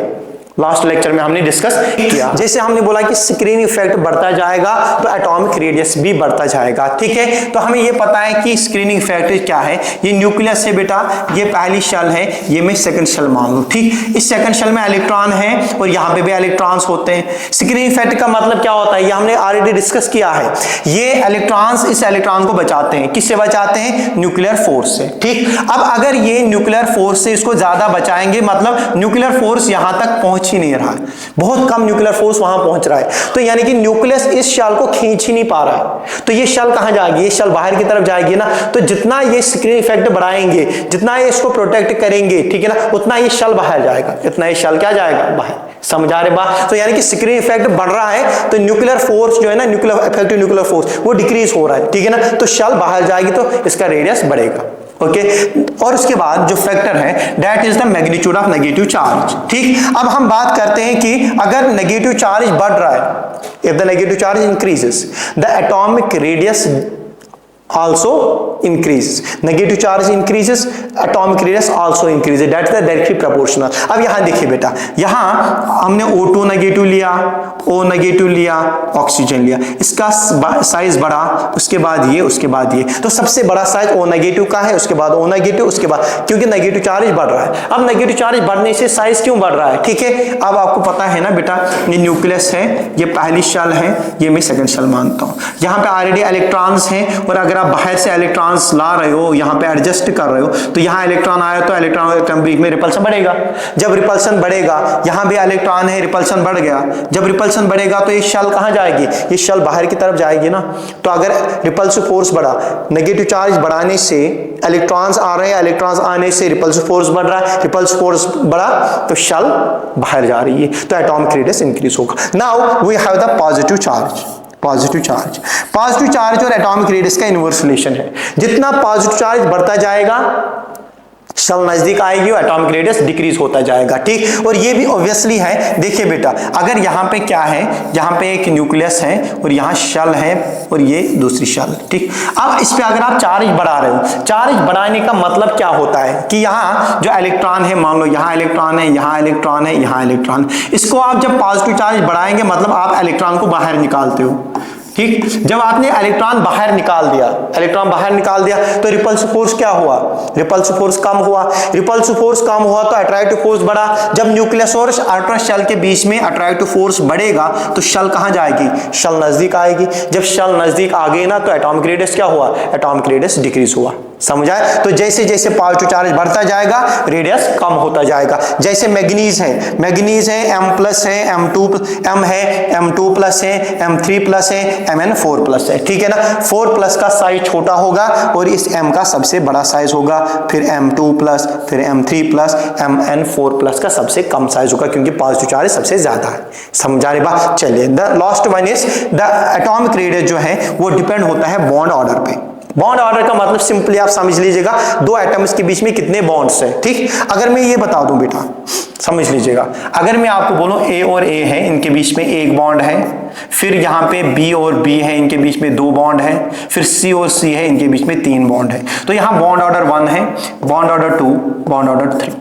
लास्ट लेक्चर में हमने डिस्कस किया। जैसे हमने बोला कि स्क्रीनिंग इफेक्ट बढ़ता जाएगा तो एटॉमिक रेडियस भी बढ़ता जाएगा, ठीक है। तो हमें ये पता है कि स्क्रीनिंग इफेक्ट क्या है। ये न्यूक्लियस है बेटा, ये पहली शेल है, ये मैं सेकंड शेल मान लूं, ठीक। इस सेकंड शेल में इलेक्ट्रॉन है और यहाँ पे भी इलेक्ट्रॉन्स होते हैं। स्क्रीनिंग इफेक्ट का मतलब क्या होता है, ये हमने ऑलरेडी डिस्कस किया है। ये इलेक्ट्रॉन्स इस इलेक्ट्रॉन को बचाते हैं, किससे बचाते हैं, न्यूक्लियर फोर्स से, ठीक। अब अगर ये न्यूक्लियर फोर्स से इसको ज्यादा बचाएंगे, मतलब न्यूक्लियर फोर्स यहां तक पहुंच ही नहीं रहा है, बहुत कम न्यूक्लियर फोर्स वहां पहुंच रहा है, तो यानी कि न्यूक्लियस इस शेल को खींच ही नहीं पा रहा है, तो ये शेल कहां जाएगी, ये शेल बाहर की तरफ जाएगी ना। तो जितना ये स्क्रीन इफेक्ट बढ़ाएंगे, जितना ये इसको प्रोटेक्ट करेंगे, ठीक है ना, उतना ये शेल बाहर जाएगा, इतना ये शेल क्या जाएगा, बाहर। समझा रहे बात। तो यानी कि स्क्रीन इफेक्ट बढ़ रहा है तो न्यूक्लियर फोर्स जो है ना, न्यूक्लियर इफेक्टिव न्यूक्लियर फोर्स वो डिक्रीज हो रहा है, ठीक है ना। तो शेल बाहर जाएगी तो इसका रेडियस बढ़ेगा, ओके। और उसके बाद जो फैक्टर है that is the magnitude of negative charge, ठीक। अब हम बात करते हैं कि अगर नेगेटिव चार्ज बढ़ रहा है, if the negative charge increases the atomic radius also increases, negative charge increases, atomic radius also increases, that's the directly proportional। अब यहां देखिए बेटा, यहां हमने O2 नेगेटिव लिया, O नेगेटिव लिया, ऑक्सीजन लिया, इसका साइज बढ़ा, उसके बाद ये, उसके बाद ये, तो सबसे बड़ा साइज O नेगेटिव का है, उसके बाद O नेगेटिव, उसके बाद, क्योंकि नेगेटिव चार्ज बढ़ रहा है। अब नेगेटिव चार्ज बढ़ने से साइज क्यों बढ़ रहा है, ठीक है। अब आपको पता है ना बेटा, ये न्यूक्लियस है, ये पहली शेल है, ये मैं सेकंड शेल मानता हूं। यहां पे ऑलरेडी इलेक्ट्रॉन्स हैं और अगर आप बाहर से इलेक्ट्रॉन्स ला रहे हो, यहां पे एडजस्ट कर रहे हो, तो यहां इलेक्ट्रॉन आया तो इलेक्ट्रॉन बीच में रिपल्शन बढ़ेगा। जब रिपल्शन बढ़ेगा, यहां भी इलेक्ट्रॉन है, रिपल्शन बढ़ गया। जब रिपल्शन बढ़ेगा तो ये शेल कहां जाएगी, ये शेल बाहर की तरफ जाएगी ना। तो अगर रिपल्सिव फोर्स बढ़ा, नेगेटिव चार्ज बढ़ाने से इलेक्ट्रॉन्स आ रहे हैं, इलेक्ट्रॉन्स आने से रिपल्सिव फोर्स बढ़ रहा है, रिपल्सिव फोर्स बढ़ा तो शेल बाहर जा रही है, तो एटॉमिक रेडियस इंक्रीज होगा। Now we have the positive charge. Positive charge और एटॉमिक रेडियस का इनवर्स रिलेशन है। जितना पॉजिटिव चार्ज बढ़ता जाएगा शेल नजदीक आएगी और एटॉमिक रेडियस डिक्रीज होता जाएगा, ठीक। और ये भी ऑब्वियसली है, देखिए बेटा, अगर यहाँ पे क्या है, यहाँ पे एक न्यूक्लियस है और यहाँ शेल है और ये दूसरी शेल, ठीक। अब इस पे अगर आप चार्ज बढ़ा रहे हो, चार्ज बढ़ाने का मतलब क्या होता है कि यहाँ जो इलेक्ट्रॉन है, मान लो यहाँ इलेक्ट्रॉन है, यहाँ इलेक्ट्रॉन है, यहाँ इलेक्ट्रॉन, इसको आप जब पॉजिटिव चार्ज बढ़ाएंगे मतलब आप इलेक्ट्रॉन को बाहर निकालते हो, ठीक। जब आपने इलेक्ट्रॉन बाहर निकाल दिया, तो रिपल्सिव फोर्स क्या हुआ, रिपल्सिव फोर्स कम हुआ। रिपल्सिव फोर्स कम हुआ तो अट्रैक्टिव फोर्स बढ़ा। जब न्यूक्लियस और आउटर शेल के बीच में अट्रैक्टिव फोर्स बढ़ेगा तो शेल कहां जाएगी, शेल नजदीक आएगी। जब शेल नजदीक आ गई ना तो एटॉमिक रेडियस क्या हुआ, एटॉमिक रेडियस डिक्रीज हुआ। समझाए। तो जैसे जैसे पॉजिटिव चार्ज बढ़ता जाएगा रेडियस कम होता जाएगा। जैसे मैग्नीज है, मैग्नीज है M+ है, M है, M2+ है, M3+ है, Mn4+ है, ठीक है ना। 4+ का साइज छोटा होगा और इस M का सबसे बड़ा साइज होगा, फिर M2+, फिर M3+, Mn4+ का सबसे कम साइज होगा क्योंकि पॉजिटिव चार्ज सबसे ज्यादा है। समझा रहे बात। चलिए the last one is the atomic radius जो है वो डिपेंड होता है बॉन्ड ऑर्डर पे। बॉन्ड ऑर्डर का मतलब सिंपली आप समझ लीजिएगा दो एटम्स के बीच में कितने बॉन्ड्स हैं, ठीक। अगर मैं ये बता दूं बेटा, समझ लीजिएगा, अगर मैं आपको बोलूं A और A है, इनके बीच में एक बॉन्ड है, फिर यहाँ पे B और B है, इनके बीच में 2 बॉन्ड है, फिर C और C है, इनके बीच में 3 बॉन्ड है, तो यहाँ बॉन्ड ऑर्डर 1 है, बॉन्ड ऑर्डर 2, बॉन्ड ऑर्डर 3।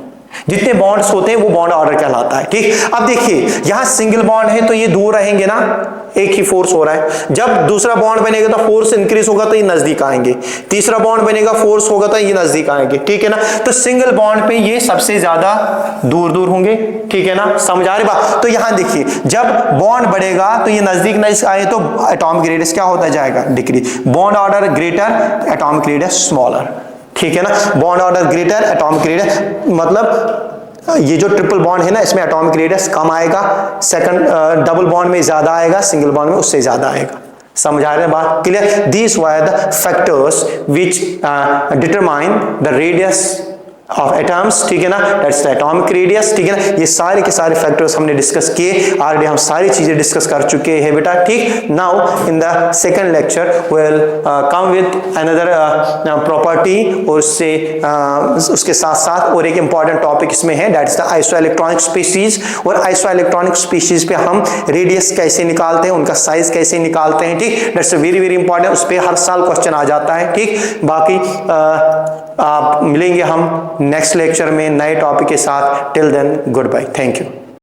जितने बॉन्ड्स होते हैं वो बॉन्ड ऑर्डर कहलाता है, ठीक। अब देखिए यहाँ सिंगल बॉन्ड है तो ये दूर रहेंगे ना, एक ही फोर्स हो रहा है। जब दूसरा बॉन्ड बनेगा तो फोर्स इंक्रीज होगा तो ये नजदीक आएंगे, तीसरा बॉन्ड बनेगा फोर्स होगा तो ये नजदीक आएंगे, ठीक है ना। तो सिंगल बॉन्ड पे ये सबसे ज्यादा दूर दूर होंगे, ठीक है ना। समझ आ रही बात। तो यहाँ देखिए जब बॉन्ड बढ़ेगा तो ये नजदीक नजदीक आए तो एटॉमिक रेडियस क्या होता जाएगा, decrease. Bond order greater, atomic radius smaller, ठीक है ना। Bond order greater, atomic radius, मतलब ये जो ट्रिपल बॉन्ड है ना इसमें एटॉमिक रेडियस कम आएगा, सेकंड डबल बॉन्ड में ज्यादा आएगा, सिंगल बॉन्ड में उससे ज्यादा आएगा। समझा रहे हैं बात, clear. These were the factors which determine the radius of atoms, ठीक है ना, दैट्स द एटॉमिक रेडियस, ठीक है ना। ये सारे के सारे फैक्टर्स हमने डिस्कस किए, ऑलरेडी हम सारी चीजें डिस्कस कर चुके हैं बेटा, ठीक। Now in the second lecture we will come with another property, और उससे उसके साथ साथ और एक इंपॉर्टेंट टॉपिक इसमें है, दैट्स द आइसोइलेक्ट्रॉनिक स्पीशीज। और आइसोइलेक्ट्रॉनिक स्पीशीज पे हम रेडियस कैसे निकालते हैं, उनका साइज कैसे निकालते हैं, ठीक। दैट्स वेरी वेरी इंपॉर्टेंट, उस पर हर साल क्वेश्चन आ जाता है, ठीक। बाकी आप मिलेंगे हम नेक्स्ट लेक्चर में नए टॉपिक के साथ। Till then goodbye, thank you.